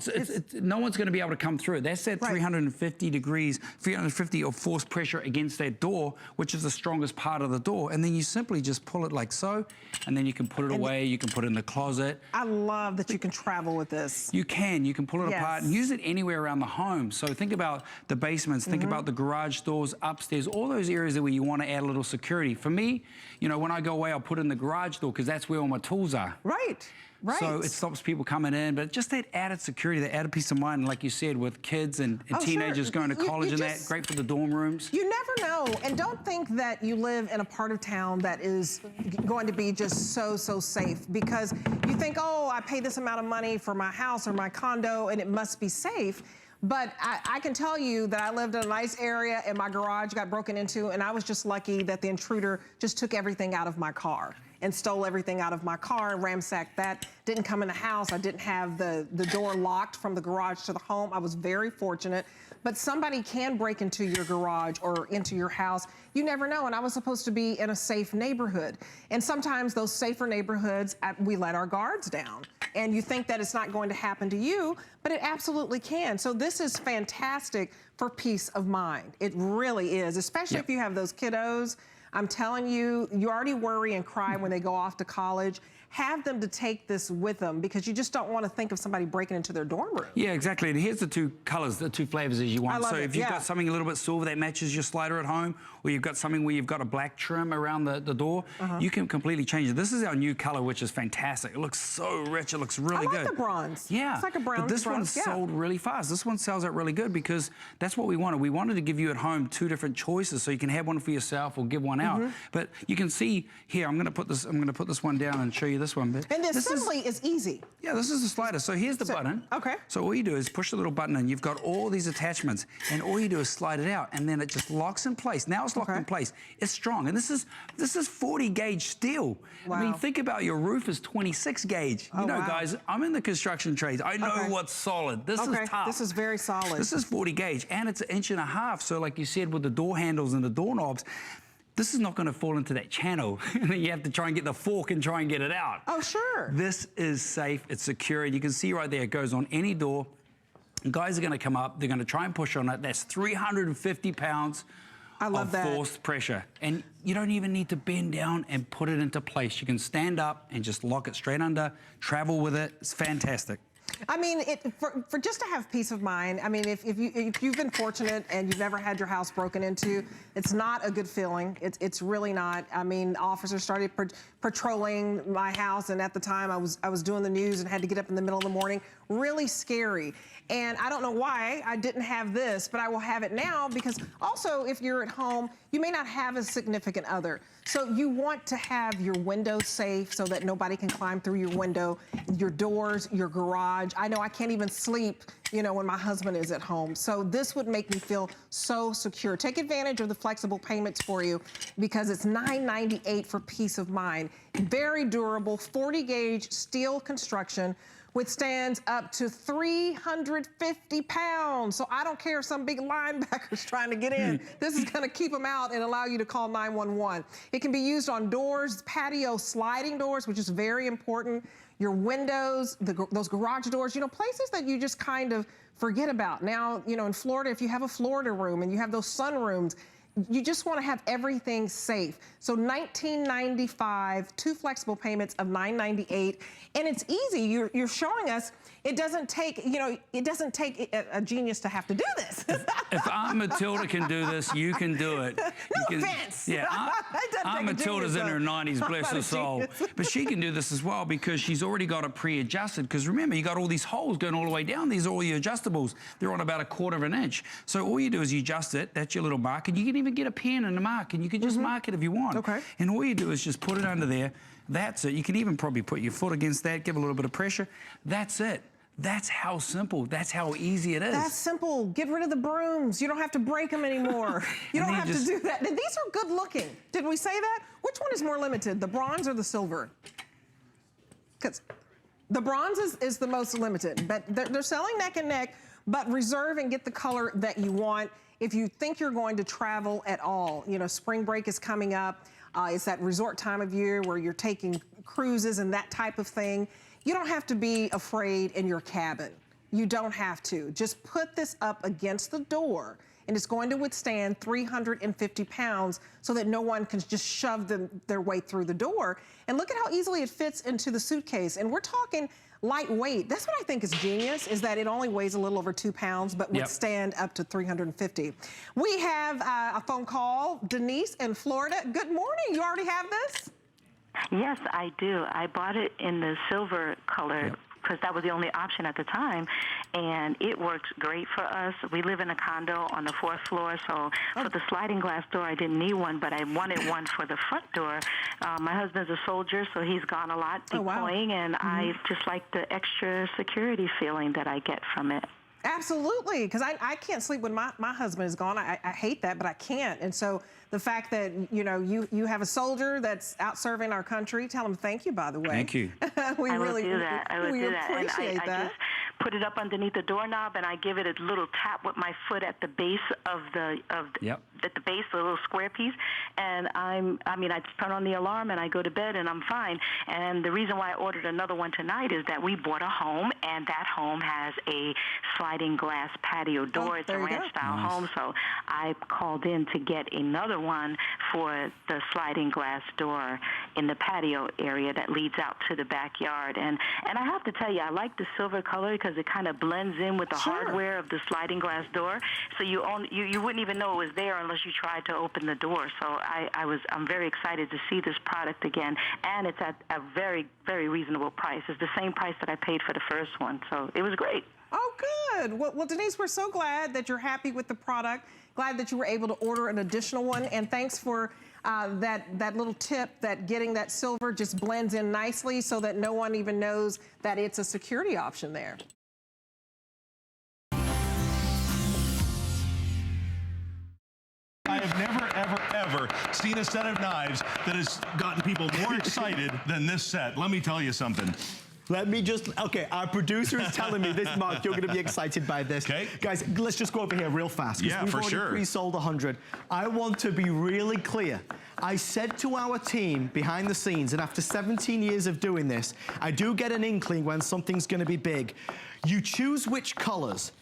No one's going to be able to come through. That's that 350 degrees, 350 of force pressure against that door, which is the strongest part of the door. And then you simply just pull it like so, and then you can put it away. You can put it in the closet. I love that you can travel with this. You can pull it apart and use it anywhere around the home. So think about the basements, think about the garage doors, upstairs, all those areas where you want to add a little security. For me, when I go away, I'll put in the garage door because that's where all my tools are. Right. Right. So it stops people coming in, but just that added security, that added peace of mind, like you said, with kids and teenagers going to college that, great for the dorm rooms. You never know, and don't think that you live in a part of town that is going to be just so safe, because you think, oh, I pay this amount of money for my house or my condo and it must be safe. But I can tell you that I lived in a nice area and my garage got broken into, and I was just lucky that the intruder just took everything out of my car and stole everything out of my car and ransacked that. Didn't come in the house. I didn't have the door locked from the garage to the home. I was very fortunate. But somebody can break into your garage or into your house. You never know. And I was supposed to be in a safe neighborhood. And sometimes those safer neighborhoods, we let our guards down. And you think that it's not going to happen to you, but it absolutely can. So this is fantastic for peace of mind. It really is, especially if you have those kiddos. I'm telling you, you already worry and cry when they go off to college. Have them to take this with them, because you just don't want to think of somebody breaking into their dorm room. Yeah, exactly. And here's the two colors, the two flavors as you want. I love so it, if you've got something a little bit silver that matches your slider at home, or you've got something where you've got a black trim around the door, you can completely change it. This is our new color, which is fantastic. It looks so rich. It looks really good. I like the bronze. Yeah. It's like a brown. But this one's sold really fast. This one sells out really good because that's what we wanted. We wanted to give you at home two different choices, so you can have one for yourself or give one out. But you can see here, I'm going to put this one down and show you this one. And the assembly is easy. Yeah, this is the slider. So here's the button. Okay. So all you do is push the little button and you've got all these attachments, and all you do is slide it out, and then it just locks in place. Now it's locked in place. It's strong, and this is 40 gauge steel. Wow. I mean, think about your roof is 26 gauge. You know, guys, I'm in the construction trades. I know what's solid. This is tough. This is very solid. This is 40 gauge, and it's 1.5 inches. So like you said, with the door handles and the doorknobs, this is not going to fall into that channel. And then you have to try and get the fork and try and get it out. Oh, sure. This is safe. It's secure. And you can see right there, it goes on any door. Guys are going to come up. They're going to try and push on it. That's 350 pounds of forced pressure. And you don't even need to bend down and put it into place. You can stand up and just lock it straight under, travel with it. It's fantastic. I mean, for just to have peace of mind, I mean, if you've been fortunate and you've never had your house broken into, it's not a good feeling. It's really not. I mean, officers started patrolling my house, and at the time I was doing the news and had to get up in the middle of the morning. Really scary. And I don't know why I didn't have this, but I will have it now, because also if you're at home, you may not have a significant other. So you want to have your windows safe so that nobody can climb through your window, your doors, your garage. I know I can't even sleep, you know, when my husband is at home. So this would make me feel so secure. Take advantage of the flexible payments for you, because it's $9.98 for peace of mind. Very durable, 40 gauge steel construction. Withstands up to 350 pounds. So I don't care if some big linebacker's trying to get in. This is gonna keep them out and allow you to call 911. It can be used on doors, patio sliding doors, which is very important. Your windows, those garage doors, you know, places that you just kind of forget about. Now, you know, in Florida, if you have a Florida room and you have those sunrooms, you just want to have everything safe. So $19.95, 2 flexible payments of $9.98, and it's easy. You're showing us it doesn't take, you know, it doesn't take a genius to have to do this. If Aunt Matilda can do this, you can do it. No offense. Yeah, Aunt Matilda's in her 90s, bless her soul. But she can do this as well, because she's already got it pre-adjusted. Because remember, you got all these holes going all the way down. These are all your adjustables. They're on about 1/4 inch. So all you do is you adjust it. That's your little mark. And you can even get a pen and a mark, and you can just mark it if you want. Okay. And all you do is just put it under there. That's it. You can even probably put your foot against that, give a little bit of pressure. That's it. That's how simple, that's how easy it is. That's simple. Get rid of the brooms. You don't have to break them anymore. You don't have to do that. And these are good looking. Did we say that? Which one is more limited, the bronze or the silver? Because the bronze is the most limited, but they're selling neck and neck, but reserve and get the color that you want. If you think you're going to travel at all, you know, spring break is coming up. It's that resort time of year where you're taking cruises and that type of thing. You don't have to be afraid in your cabin. You don't have to. Just put this up against the door, and it's going to withstand 350 pounds so that no one can just shove their way through the door. And look at how easily it fits into the suitcase. And we're talking lightweight. That's what I think is genius, is that it only weighs a little over 2 pounds, but withstand up to 350. We have a phone call. Denise in Florida. Good morning. You already have this? Yes, I do. I bought it in the silver color because that was the only option at the time, and it works great for us. We live in a condo on the 4th floor, so for the sliding glass door, I didn't need one, but I wanted one for the front door. My husband's a soldier, so he's gone a lot deploying, and I just like the extra security feeling that I get from it. Absolutely, because I can't sleep when my husband is gone. I hate that, but I can't. And so the fact that, you know, you have a soldier that's out serving our country, tell him thank you, by the way. Thank you. I will do that. I will do that. Appreciate and that. I just put it up underneath the doorknob, and I give it a little tap with my foot at the base of at the base, the little square piece. And I just turn on the alarm and I go to bed and I'm fine. And the reason why I ordered another one tonight is that we bought a home, and that home has a sliding glass patio door. It's a ranch-style home, so I called in to get another one for the sliding glass door in the patio area that leads out to the backyard. And I have to tell you, I like the silver color because it kind of blends in with the hardware of the sliding glass door. So you wouldn't even know it was there unless you tried to open the door. So I'm very excited to see this product again, and it's at a very, very reasonable price. It's the same price that I paid for the first one, so it was great. Oh, good. Well, Denise, we're so glad that you're happy with the product. Glad that you were able to order an additional one, and thanks for that little tip that getting that silver just blends in nicely so that no one even knows that it's a security option there. I have never, ever seen a set of knives that has gotten people more excited than this set. Let me tell you something. Let me just, okay, our producer is telling me this, Mark, you're going to be excited by this. Okay. Guys, let's just go over here real fast. Yeah, for sure. We've already pre-sold 100. I want to be really clear. I said to our team behind the scenes, and after 17 years of doing this, I do get an inkling when something's going to be big. You choose which colors.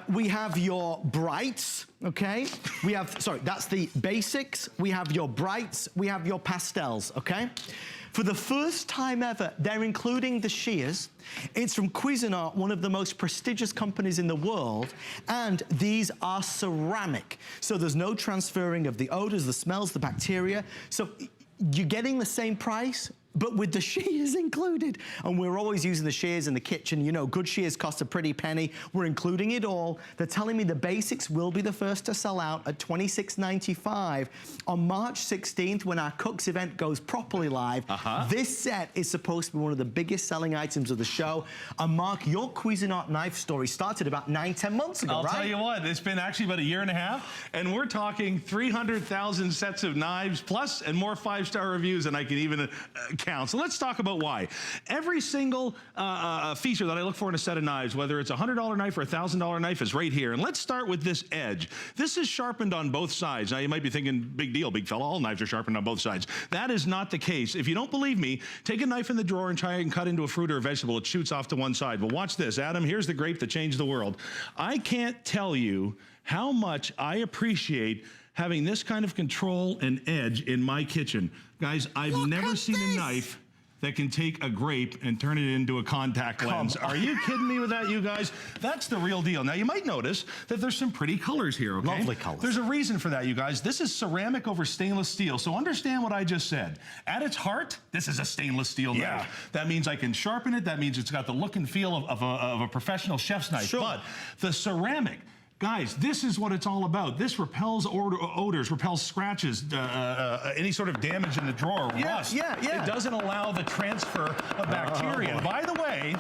We have your brights, okay? We have, sorry, that's the basics. We have your brights. We have your pastels, okay? For the first time ever, they're including the shears. It's from Cuisinart, one of the most prestigious companies in the world, and these are ceramic. So there's no transferring of the odors, the smells, the bacteria. So you're getting the same price, but with the shears included. And we're always using the shears in the kitchen. You know, good shears cost a pretty penny. We're including it all. They're telling me the basics will be the first to sell out at $26.95 on March 16th when our Cooks event goes properly live. This set is supposed to be one of the biggest selling items of the show. And Mark, your Cuisinart knife story started about 9-10 months ago, I'll right? tell you what, it's been actually about a year and a half, and we're talking 300,000 sets of knives plus and more 5-star reviews than I can even count. So let's talk about why. Every single feature that I look for in a set of knives, whether it's a $100 knife or a $1,000 knife, is right here. And let's start with this edge. This is sharpened on both sides. Now you might be thinking, big deal, big fella, all knives are sharpened on both sides. That is not the case. If you don't believe me, take a knife in the drawer and try and cut into a fruit or a vegetable. It shoots off to one side. But watch this, Adam, here's the grape that changed the world. I can't tell you how much I appreciate having this kind of control and edge in my kitchen. Guys, I've never seen a knife that can take a grape and turn it into a contact lens. Are you kidding me with that, you guys? That's the real deal. Now, you might notice that there's some pretty colors here, okay? Lovely colors. There's a reason for that, you guys. This is ceramic over stainless steel, so understand what I just said. At its heart, this is a stainless steel knife. That means I can sharpen it. That means it's got the look and feel of a professional chef's knife. Sure. But the ceramic, guys, this is what it's all about. This repels odors, repels scratches, any sort of damage in the drawer, rust. It doesn't allow the transfer of bacteria. By the way,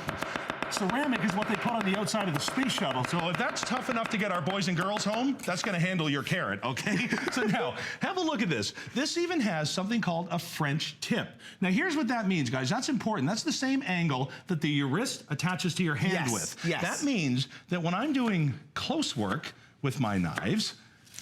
ceramic is what they put on the outside of the space shuttle. So if that's tough enough to get our boys and girls home, that's going to handle your carrot, okay? So now, have a look at this. This even has something called a French tip. Now, here's what that means, guys. That's important. That's the same angle that your wrist attaches to your hand with. That means that when I'm doing close work with my knives,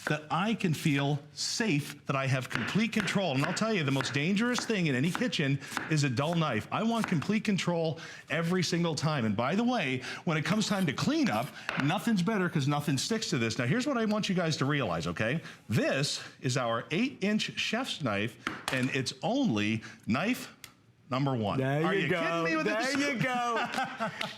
that I can feel safe, that I have complete control. And I'll tell you, the most dangerous thing in any kitchen is a dull knife. I want complete control every single time. And by the way, when it comes time to clean up, nothing's better because nothing sticks to this. Now, here's what I want you guys to realize, okay? This is our 8-inch chef's knife, and it's only knife, #1. There Are you go. Kidding me with there this? you go.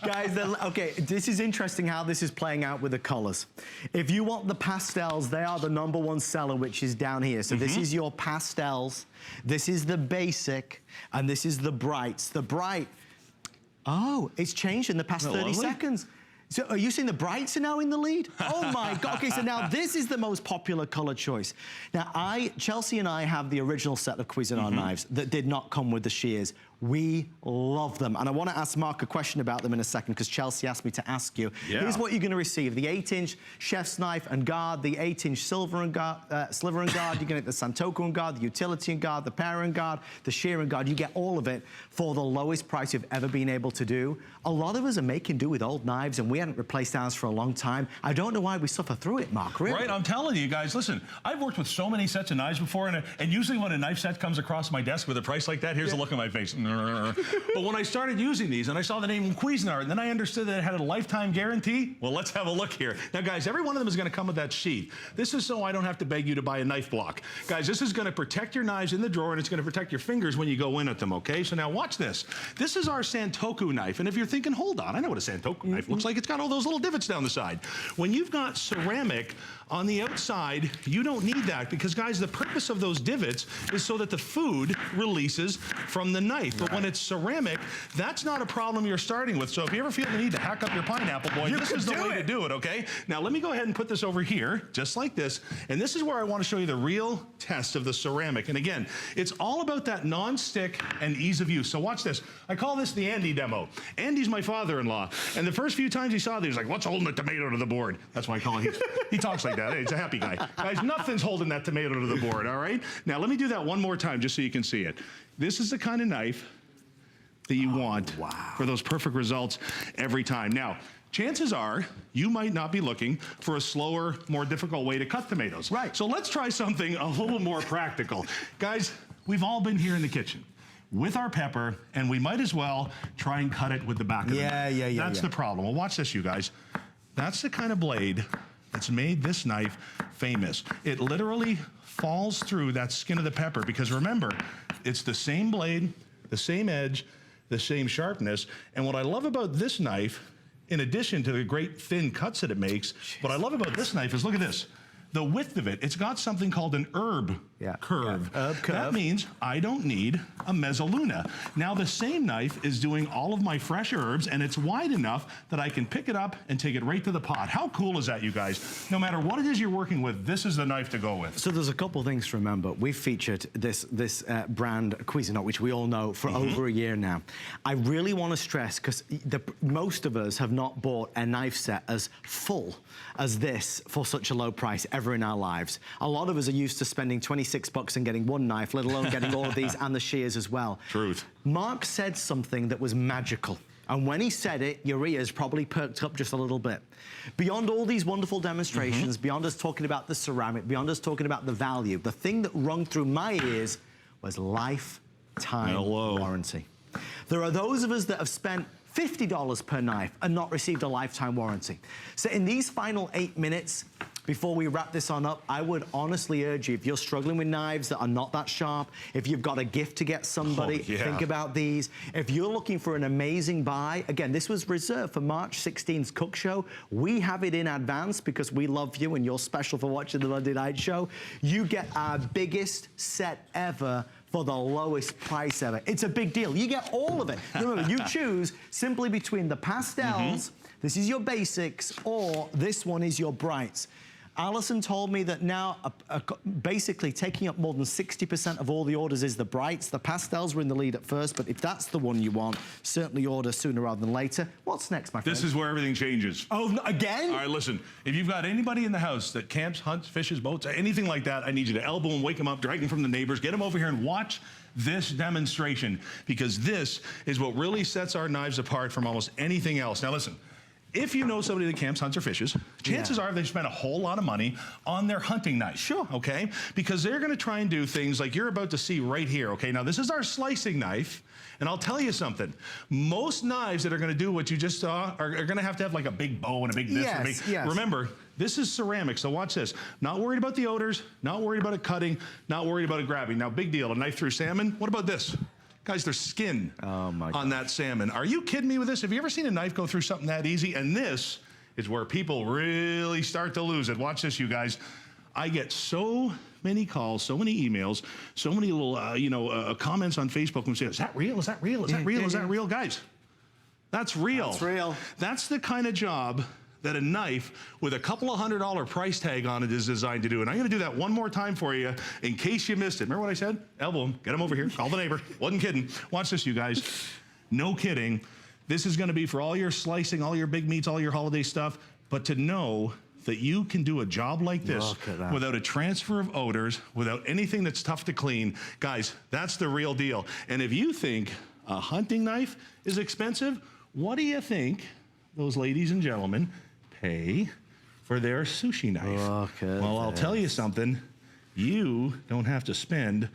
Guys, okay, this is interesting how this is playing out with the colors. If you want the pastels, they are the #1 seller, which is down here. So this is your pastels, this is the basic, and this is the brights. The bright, oh, it's changed in the past 30 seconds. So are you seeing the brights are now in the lead? Oh my God, okay, so now this is the most popular color choice. Now Chelsea and I have the original set of Cuisinart knives that did not come with the shears. We love them. And I want to ask Mark a question about them in a second because Chelsea asked me to ask you. Yeah. Here's what you're going to receive. The 8-inch chef's knife and guard, the 8-inch sliver and guard. You're going to get the Santoku and guard, the utility and guard, the power and guard, the shear and guard. You get all of it for the lowest price you've ever been able to do. A lot of us are making do with old knives and we hadn't replaced ours for a long time. I don't know why we suffer through it, Mark, really. Right, I'm telling you guys, listen, I've worked with so many sets of knives before, and usually when a knife set comes across my desk with a price like that, here's the look on my face. But when I started using these and I saw the name Cuisinart and then I understood that it had a lifetime guarantee, well, let's have a look here. Now, guys, every one of them is going to come with that sheath. This is so I don't have to beg you to buy a knife block. Guys, this is going to protect your knives in the drawer and it's going to protect your fingers when you go in at them, okay? So now watch this. This is our Santoku knife. And if you're thinking, hold on, I know what a Santoku knife looks like. It's got all those little divots down the side. When you've got ceramic on the outside, you don't need that because, guys, the purpose of those divots is so that the food releases from the knife. But when it's ceramic, that's not a problem you're starting with. So if you ever feel the need to hack up your pineapple, boy, this is the way to do it, okay? Now, let me go ahead and put this over here, just like this. And this is where I want to show you the real test of the ceramic. And again, it's all about that non-stick and ease of use. So watch this. I call this the Andy demo. Andy's my father-in-law. And the first few times he saw this, he was like, what's holding a tomato to the board? That's why I call him. He talks like that. Hey, he's a happy guy. Guys, nothing's holding that tomato to the board, all right? Now, let me do that one more time just so you can see it. This is the kind of knife that you want for those perfect results every time. Now, chances are you might not be looking for a slower, more difficult way to cut tomatoes. Right. So let's try something a little more practical. Guys, we've all been here in the kitchen with our pepper, and we might as well try and cut it with the back of the knife. That's the problem. Well, watch this, you guys. That's the kind of blade that's made this knife famous. It literally falls through that skin of the pepper because remember, it's the same blade, the same edge, the same sharpness. And what I love about this knife, in addition to the great thin cuts that it makes, what I love about this knife is, look at this. The width of it, it's got something called an herb curve. Herb curve. That means I don't need a mezzaluna. Now the same knife is doing all of my fresh herbs and it's wide enough that I can pick it up and take it right to the pot. How cool is that, you guys? No matter what it is you're working with, this is the knife to go with. So there's a couple things to remember. We've featured this brand Cuisinart, which we all know, for over a year now. I really want to stress, because most of us have not bought a knife set as full as this for such a low price ever in our lives. A lot of us are used to spending 26 bucks and getting one knife, let alone getting all of these and the shears as well. Truth. Mark said something that was magical. And when he said it, your ears probably perked up just a little bit. Beyond all these wonderful demonstrations, beyond us talking about the ceramic, beyond us talking about the value, the thing that rung through my ears was lifetime warranty. There are those of us that have spent $50 per knife and not received a lifetime warranty. So in these final 8 minutes, before we wrap this on up, I would honestly urge you, if you're struggling with knives that are not that sharp, if you've got a gift to get somebody, think about these. If you're looking for an amazing buy, again, this was reserved for March 16th's Cook Show. We have it in advance because we love you and you're special for watching the Monday Night Show. You get our biggest set ever for the lowest price ever. It's a big deal. You get all of it. Remember, you choose simply between the pastels, this is your basics, or this one is your brights. Allison told me that now basically taking up more than 60% of all the orders is the brights. The pastels were in the lead at first, but if that's the one you want, certainly order sooner rather than later. What's next, my friend? This is where everything changes. Oh, again? All right, listen. If you've got anybody in the house that camps, hunts, fishes, boats, anything like that, I need you to elbow them, wake them up, drag them from the neighbors, get them over here and watch this demonstration, because this is what really sets our knives apart from almost anything else. Now listen, if you know somebody that camps, hunts, or fishes, chances are they've spent a whole lot of money on their hunting knife. Sure. Okay? Because they're going to try and do things like you're about to see right here. Okay? Now, this is our slicing knife. And I'll tell you something. Most knives that are going to do what you just saw are going to have like a big bow and a big this and a big... Remember, this is ceramic, so watch this. Not worried about the odors, not worried about it cutting, not worried about it grabbing. Now, big deal, a knife through salmon. What about this? Guys, there's skin on that salmon. Are you kidding me with this? Have you ever seen a knife go through something that easy? And this is where people really start to lose it. Watch this, you guys. I get so many calls, so many emails, so many little, comments on Facebook and say, is that real? Is that real? Is that real? Is that real? Guys, that's real. That's real. That's the kind of job that a knife with a couple of $100 price tag on it is designed to do. And I'm gonna do that one more time for you in case you missed it. Remember what I said? Elbow him, get him over here, call the neighbor. Wasn't kidding. Watch this, you guys. No kidding. This is gonna be for all your slicing, all your big meats, all your holiday stuff, but to know that you can do a job like this without a transfer of odors, without anything that's tough to clean. Guys, that's the real deal. And if you think a hunting knife is expensive, what do you think those ladies and gentlemen pay for their sushi knife? Well, I'll tell you something. You don't have to spend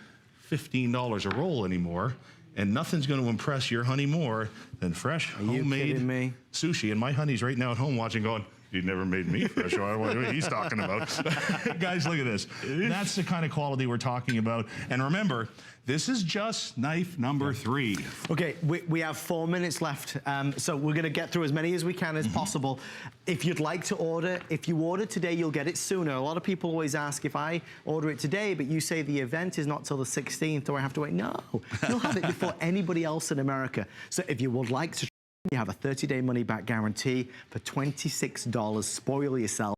$15 a roll anymore, and nothing's going to impress your honey more than fresh, homemade sushi. And my honey's right now at home watching going, he never made me fresh. I don't know what he's talking about. Guys, look at this. That's the kind of quality we're talking about. And remember, this is just knife number 3. Okay, we have 4 minutes left, so we're going to get through as many as we can as possible. If you'd like to order, if you order today, you'll get it sooner. A lot of people always ask if I order it today, but you say the event is not till the 16th, or I have to wait. No, you'll have it before anybody else in America. So if you would like to, you have a 30-day money-back guarantee for $26. Spoil yourself.